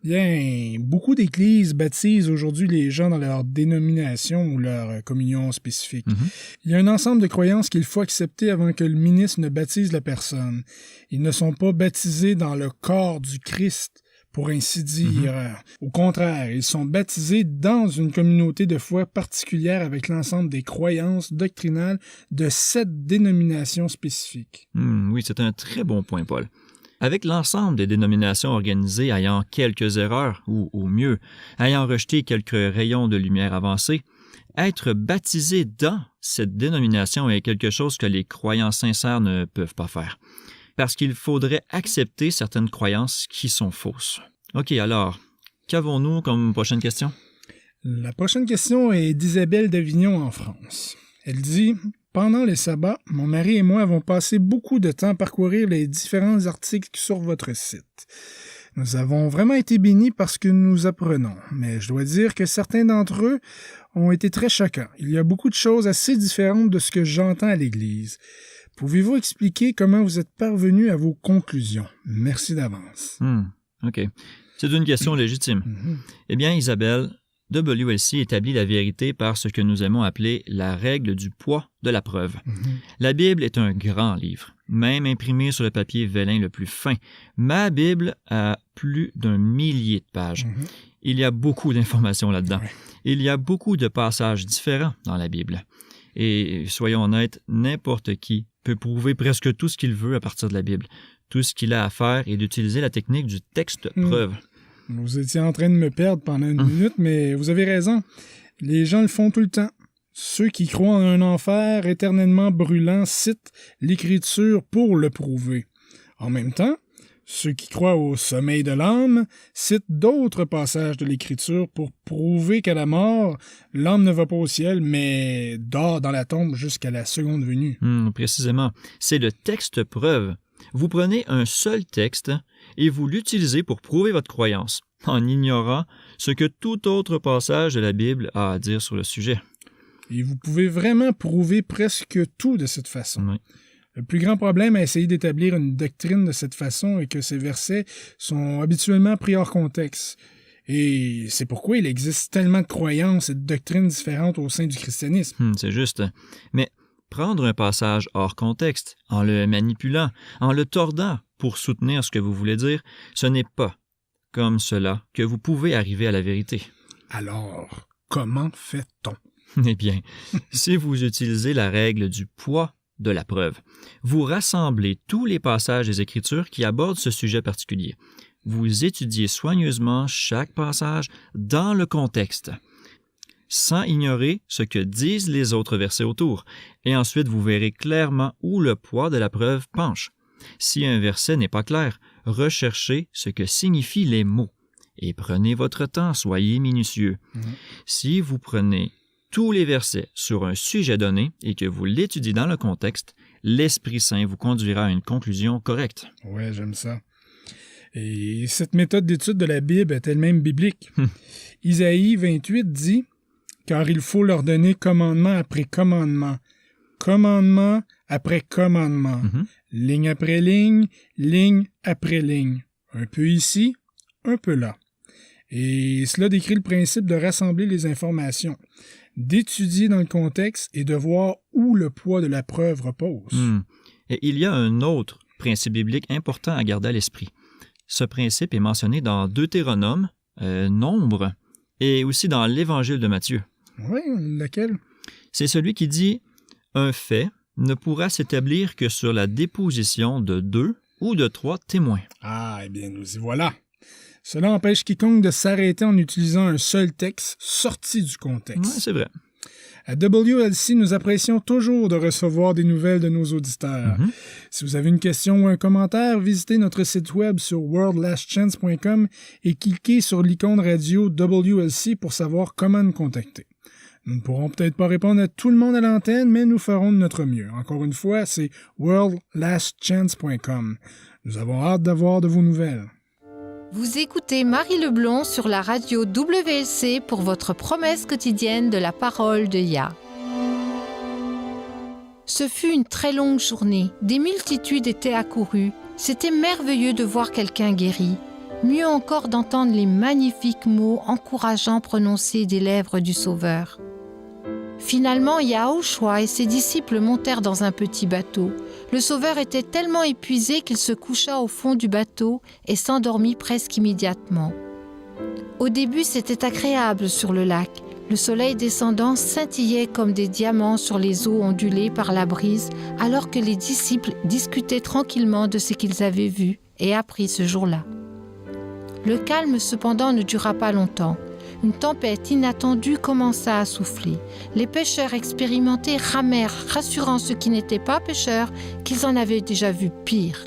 Bien, beaucoup d'églises baptisent aujourd'hui les gens dans leur dénomination ou leur communion spécifique. Il y a un ensemble de croyances qu'il faut accepter avant que le ministre ne baptise la personne. Ils ne sont pas baptisés dans le corps du Christ, pour ainsi dire. Au contraire, ils sont baptisés dans une communauté de foi particulière avec l'ensemble des croyances doctrinales de cette dénomination spécifique. Oui, c'est un très bon point, Paul. Avec l'ensemble des dénominations organisées ayant quelques erreurs, ou au mieux, ayant rejeté quelques rayons de lumière avancés, être baptisé dans cette dénomination est quelque chose que les croyants sincères ne peuvent pas faire, parce qu'il faudrait accepter certaines croyances qui sont fausses. OK, alors, qu'avons-nous comme prochaine question? La prochaine question est d'Isabelle d'Avignon en France. Elle dit « Pendant les sabbats, mon mari et moi avons passé beaucoup de temps à parcourir les différents articles sur votre site. Nous avons vraiment été bénis par ce que nous apprenons, mais je dois dire que certains d'entre eux ont été très choquants. Il y a beaucoup de choses assez différentes de ce que j'entends à l'Église. Pouvez-vous expliquer comment vous êtes parvenu à vos conclusions? Merci d'avance. » OK. C'est une question légitime. Eh bien, Isabelle, WLC établit la vérité par ce que nous aimons appeler la règle du poids de la preuve. La Bible est un grand livre, même imprimé sur le papier vélin le plus fin. Ma Bible a plus d'1 millier de pages. Il y a beaucoup d'informations là-dedans. Il y a beaucoup de passages différents dans la Bible. Et soyons honnêtes, n'importe qui peut prouver presque tout ce qu'il veut à partir de la Bible. Tout ce qu'il a à faire est d'utiliser la technique du texte-preuve. Vous étiez en train de me perdre pendant une minute, mais vous avez raison. Les gens le font tout le temps. Ceux qui croient en un enfer éternellement brûlant citent l'Écriture pour le prouver. En même temps, ceux qui croient au sommeil de l'âme citent d'autres passages de l'Écriture pour prouver qu'à la mort, l'âme ne va pas au ciel, mais dort dans la tombe jusqu'à la seconde venue. Précisément. C'est le texte-preuve. Vous prenez un seul texte et vous l'utilisez pour prouver votre croyance, en ignorant ce que tout autre passage de la Bible a à dire sur le sujet. Et vous pouvez vraiment prouver presque tout de cette façon. Oui. Le plus grand problème à essayer d'établir une doctrine de cette façon est que ces versets sont habituellement pris hors contexte. Et c'est pourquoi il existe tellement de croyances et de doctrines différentes au sein du christianisme. C'est juste. Mais prendre un passage hors contexte, en le manipulant, en le tordant pour soutenir ce que vous voulez dire, ce n'est pas comme cela que vous pouvez arriver à la vérité. Alors, comment fait-on? Eh bien, si vous utilisez la règle du poids de la preuve, vous rassemblez tous les passages des Écritures qui abordent ce sujet particulier. Vous étudiez soigneusement chaque passage dans le contexte, sans ignorer ce que disent les autres versets autour, et ensuite vous verrez clairement où le poids de la preuve penche. Si un verset n'est pas clair, recherchez ce que signifient les mots, et prenez votre temps, soyez minutieux. Si vous prenez tous les versets sur un sujet donné et que vous l'étudiez dans le contexte, l'Esprit Saint vous conduira à une conclusion correcte. Ouais, j'aime ça. Et cette méthode d'étude de la Bible est elle-même biblique. Isaïe 28 dit « Car il faut leur donner commandement après commandement, commandement après commandement, ligne après ligne, ligne après ligne, un peu ici, un peu là. » Et cela décrit le principe de rassembler les informations, d'étudier dans le contexte et de voir où le poids de la preuve repose. Et il y a un autre principe biblique important à garder à l'esprit. Ce principe est mentionné dans Deutéronome, Nombre, et aussi dans l'Évangile de Matthieu. Oui, lequel? C'est celui qui dit « Un fait ne pourra s'établir que sur la déposition de 2 ou de 3 témoins. » Ah, eh bien, nous y voilà. Cela empêche quiconque de s'arrêter en utilisant un seul texte sorti du contexte. Oui, c'est vrai. À WLC, nous apprécions toujours de recevoir des nouvelles de nos auditeurs. Si vous avez une question ou un commentaire, visitez notre site web sur worldlastchance.com et cliquez sur l'icône radio WLC pour savoir comment nous contacter. Nous ne pourrons peut-être pas répondre à tout le monde à l'antenne, mais nous ferons de notre mieux. Encore une fois, c'est worldlastchance.com. Nous avons hâte d'avoir de vos nouvelles. Vous écoutez Marie Leblond sur la radio WLC pour votre promesse quotidienne de la parole de Yah. Ce fut une très longue journée. Des multitudes étaient accourues. C'était merveilleux de voir quelqu'un guéri. Mieux encore d'entendre les magnifiques mots encourageants prononcés des lèvres du Sauveur. Finalement, Yahushua et ses disciples montèrent dans un petit bateau. Le Sauveur était tellement épuisé qu'il se coucha au fond du bateau et s'endormit presque immédiatement. Au début, c'était agréable sur le lac. Le soleil descendant scintillait comme des diamants sur les eaux ondulées par la brise, alors que les disciples discutaient tranquillement de ce qu'ils avaient vu et appris ce jour-là. Le calme, cependant, ne dura pas longtemps. Une tempête inattendue commença à souffler. Les pêcheurs expérimentés ramèrent, rassurant ceux qui n'étaient pas pêcheurs qu'ils en avaient déjà vu pire.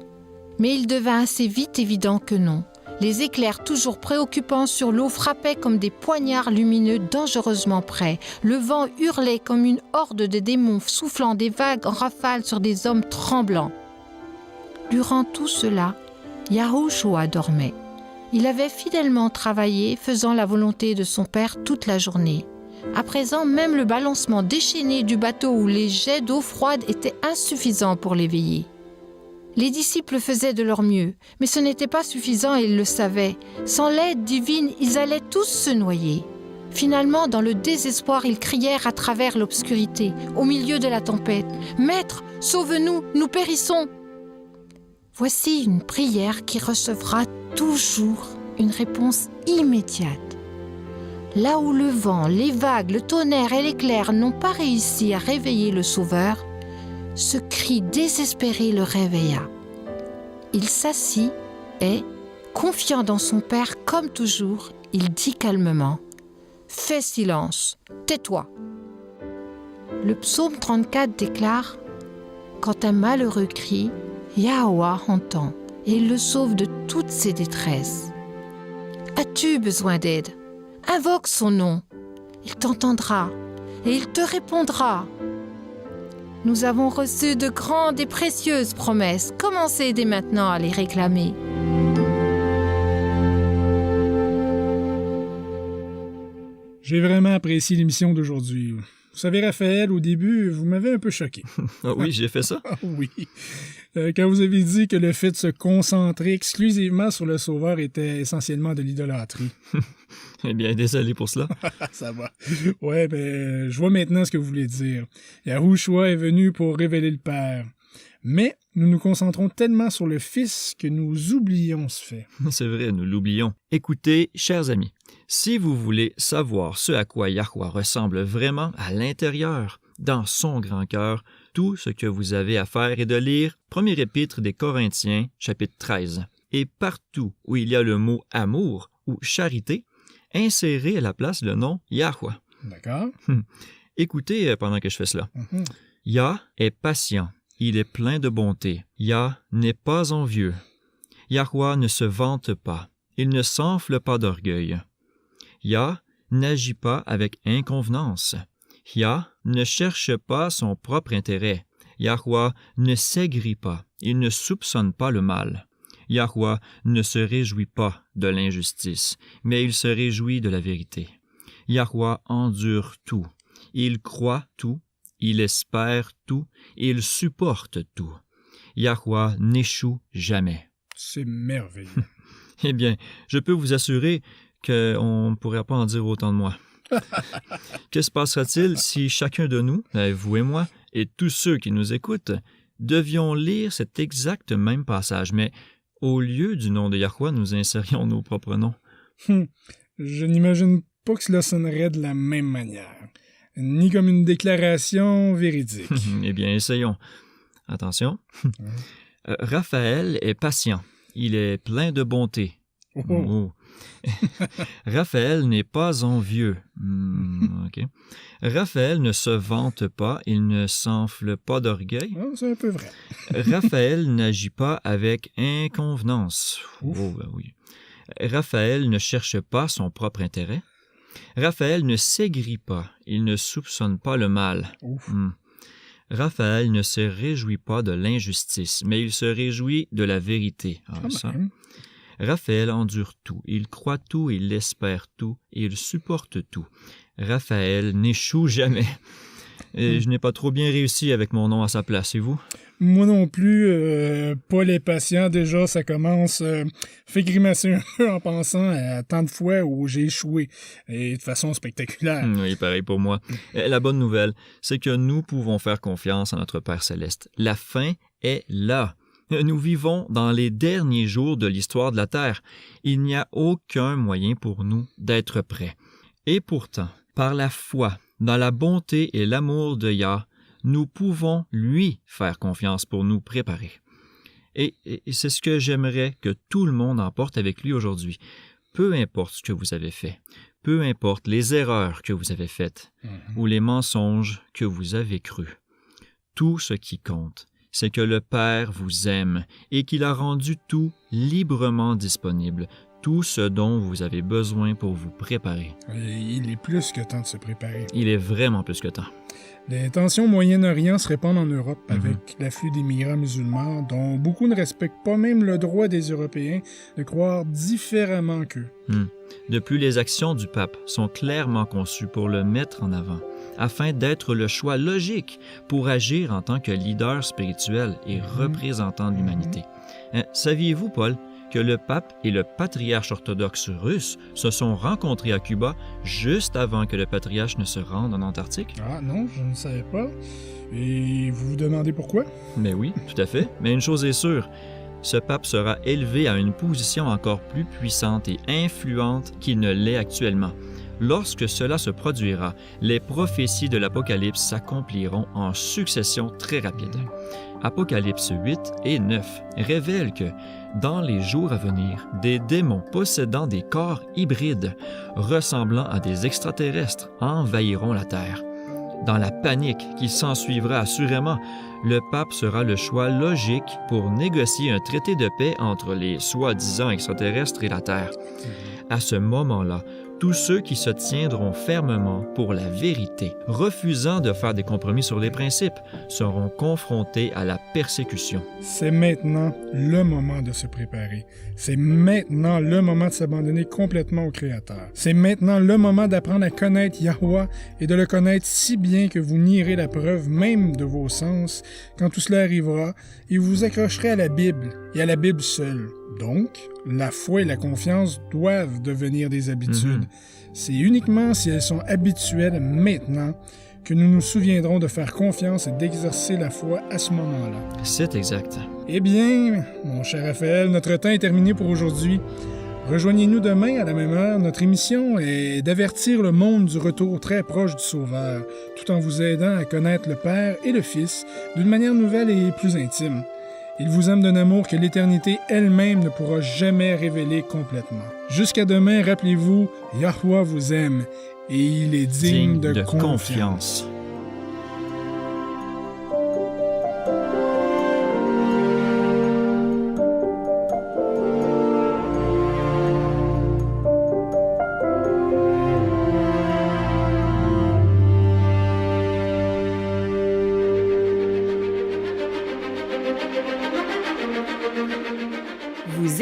Mais il devint assez vite évident que non. Les éclairs toujours préoccupants sur l'eau frappaient comme des poignards lumineux dangereusement près. Le vent hurlait comme une horde de démons soufflant des vagues en rafales sur des hommes tremblants. Durant tout cela, Yahushua dormait. Il avait fidèlement travaillé, faisant la volonté de son Père toute la journée. À présent, même le balancement déchaîné du bateau ou les jets d'eau froide étaient insuffisants pour l'éveiller. Les disciples faisaient de leur mieux, mais ce n'était pas suffisant et ils le savaient. Sans l'aide divine, ils allaient tous se noyer. Finalement, dans le désespoir, ils crièrent à travers l'obscurité, au milieu de la tempête. « Maître, sauve-nous, nous périssons !» Voici une prière qui recevra toujours une réponse immédiate. Là où le vent, les vagues, le tonnerre et l'éclair n'ont pas réussi à réveiller le Sauveur, ce cri désespéré le réveilla. Il s'assit et, confiant dans son Père comme toujours, il dit calmement « Fais silence, tais-toi !» Le psaume 34 déclare « Quand un malheureux crie, Yahweh entend et il le sauve de toutes ses détresses. As-tu besoin d'aide? Invoque son nom. Il t'entendra et il te répondra. Nous avons reçu de grandes et précieuses promesses. Commencez dès maintenant à les réclamer. J'ai vraiment apprécié l'émission d'aujourd'hui. Vous savez, Raphaël, au début, vous m'avez un peu choqué. Ah oui, j'ai fait ça? Oui. Quand vous avez dit que le fait de se concentrer exclusivement sur le Sauveur était essentiellement de l'idolâtrie. Eh bien, désolé pour cela. Ça va. Ouais, je vois maintenant ce que vous voulez dire. Yahushua est venu pour révéler le Père. Mais nous nous concentrons tellement sur le Fils que nous oublions ce fait. C'est vrai, nous l'oublions. Écoutez, chers amis, si vous voulez savoir ce à quoi Yahweh ressemble vraiment à l'intérieur, dans son grand cœur, tout ce que vous avez à faire est de lire 1er épître des Corinthiens, chapitre 13. Et partout où il y a le mot « amour » ou « charité », insérez à la place le nom Yahweh. D'accord. Écoutez pendant que je fais cela. Yah est patient. Il est plein de bonté. Yah n'est pas envieux. Yahweh ne se vante pas. Il ne s'enfle pas d'orgueil. Yah n'agit pas avec inconvenance. Yah ne cherche pas son propre intérêt. Yahweh ne s'aigrit pas, il ne soupçonne pas le mal. Yahweh ne se réjouit pas de l'injustice, mais il se réjouit de la vérité. Yahweh endure tout, il croit tout, il espère tout, il supporte tout. Yahweh n'échoue jamais. C'est merveilleux. Eh bien, je peux vous assurer qu'on ne pourrait pas en dire autant de moi. Que se passera-t-il si chacun de nous, vous et moi, et tous ceux qui nous écoutent, devions lire cet exact même passage, mais au lieu du nom de Yahweh, nous insérions nos propres noms? Je n'imagine pas que cela sonnerait de la même manière, ni comme une déclaration véridique. Eh bien, essayons. Attention. Raphaël est patient. Il est plein de bonté. Oh. Raphaël n'est pas envieux. Okay. Raphaël ne se vante pas, il ne s'enfle pas d'orgueil. Oh, c'est un peu vrai. Raphaël n'agit pas avec inconvenance. Oh, ben oui. Raphaël ne cherche pas son propre intérêt. Raphaël ne s'aigrit pas, il ne soupçonne pas le mal. Raphaël ne se réjouit pas de l'injustice, mais il se réjouit de la vérité. Raphaël endure tout, il croit tout, il espère tout, et il supporte tout. Raphaël n'échoue jamais. Et je n'ai pas trop bien réussi avec mon nom à sa place, et vous? Moi non plus. Paul est patient, déjà, ça commence. Fait grimacer un peu en pensant à tant de fois où j'ai échoué, et de façon spectaculaire. Oui, pareil pour moi. La bonne nouvelle, c'est que nous pouvons faire confiance à notre Père Céleste. La fin est là. Nous vivons dans les derniers jours de l'histoire de la Terre. Il n'y a aucun moyen pour nous d'être prêts. Et pourtant, par la foi, dans la bonté et l'amour de Yah, nous pouvons lui faire confiance pour nous préparer. Et c'est ce que j'aimerais que tout le monde emporte avec lui aujourd'hui. Peu importe ce que vous avez fait, peu importe les erreurs que vous avez faites ou les mensonges que vous avez crus. Tout ce qui compte, c'est que le Père vous aime et qu'il a rendu tout librement disponible, tout ce dont vous avez besoin pour vous préparer. Il est plus que temps de se préparer. Il est vraiment plus que temps. Les tensions au Moyen-Orient se répandent en Europe avec l'afflux des migrants musulmans dont beaucoup ne respectent pas même le droit des Européens de croire différemment qu'eux. De plus, les actions du pape sont clairement conçues pour le mettre en avant, afin d'être le choix logique pour agir en tant que leader spirituel et représentant de l'humanité. Saviez-vous, Paul, que le pape et le patriarche orthodoxe russe se sont rencontrés à Cuba juste avant que le patriarche ne se rende en Antarctique? Ah non, je ne savais pas. Et vous vous demandez pourquoi? Mais oui, tout à fait. Mais une chose est sûre, ce pape sera élevé à une position encore plus puissante et influente qu'il ne l'est actuellement. Lorsque cela se produira, les prophéties de l'Apocalypse s'accompliront en succession très rapide. Apocalypse 8 et 9 révèlent que, dans les jours à venir, des démons possédant des corps hybrides, ressemblant à des extraterrestres, envahiront la Terre. Dans la panique qui s'ensuivra assurément, le pape sera le choix logique pour négocier un traité de paix entre les soi-disant extraterrestres et la Terre. À ce moment-là, tous ceux qui se tiendront fermement pour la vérité, refusant de faire des compromis sur les principes, seront confrontés à la persécution. C'est maintenant le moment de se préparer. C'est maintenant le moment de s'abandonner complètement au Créateur. C'est maintenant le moment d'apprendre à connaître Yahweh et de le connaître si bien que vous nierez la preuve même de vos sens quand tout cela arrivera et vous vous accrocherez à la Bible et à la Bible seule. Donc, la foi et la confiance doivent devenir des habitudes. C'est uniquement si elles sont habituelles maintenant que nous nous souviendrons de faire confiance et d'exercer la foi à ce moment-là. C'est exact. Eh bien, mon cher Raphaël, notre temps est terminé pour aujourd'hui. Rejoignez-nous demain à la même heure. Notre émission est d'avertir le monde du retour très proche du Sauveur, tout en vous aidant à connaître le Père et le Fils d'une manière nouvelle et plus intime. Il vous aime d'un amour que l'éternité elle-même ne pourra jamais révéler complètement. Jusqu'à demain, rappelez-vous, Yahweh vous aime et il est digne de confiance.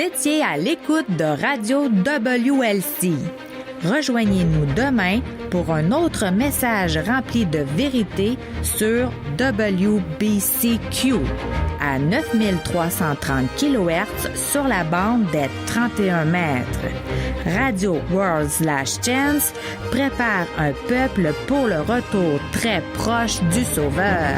étiez à l'écoute de Radio WLC. Rejoignez-nous demain pour un autre message rempli de vérité sur WBCQ à 9330 kHz sur la bande des 31 mètres. Radio World/Chance prépare un peuple pour le retour très proche du Sauveur.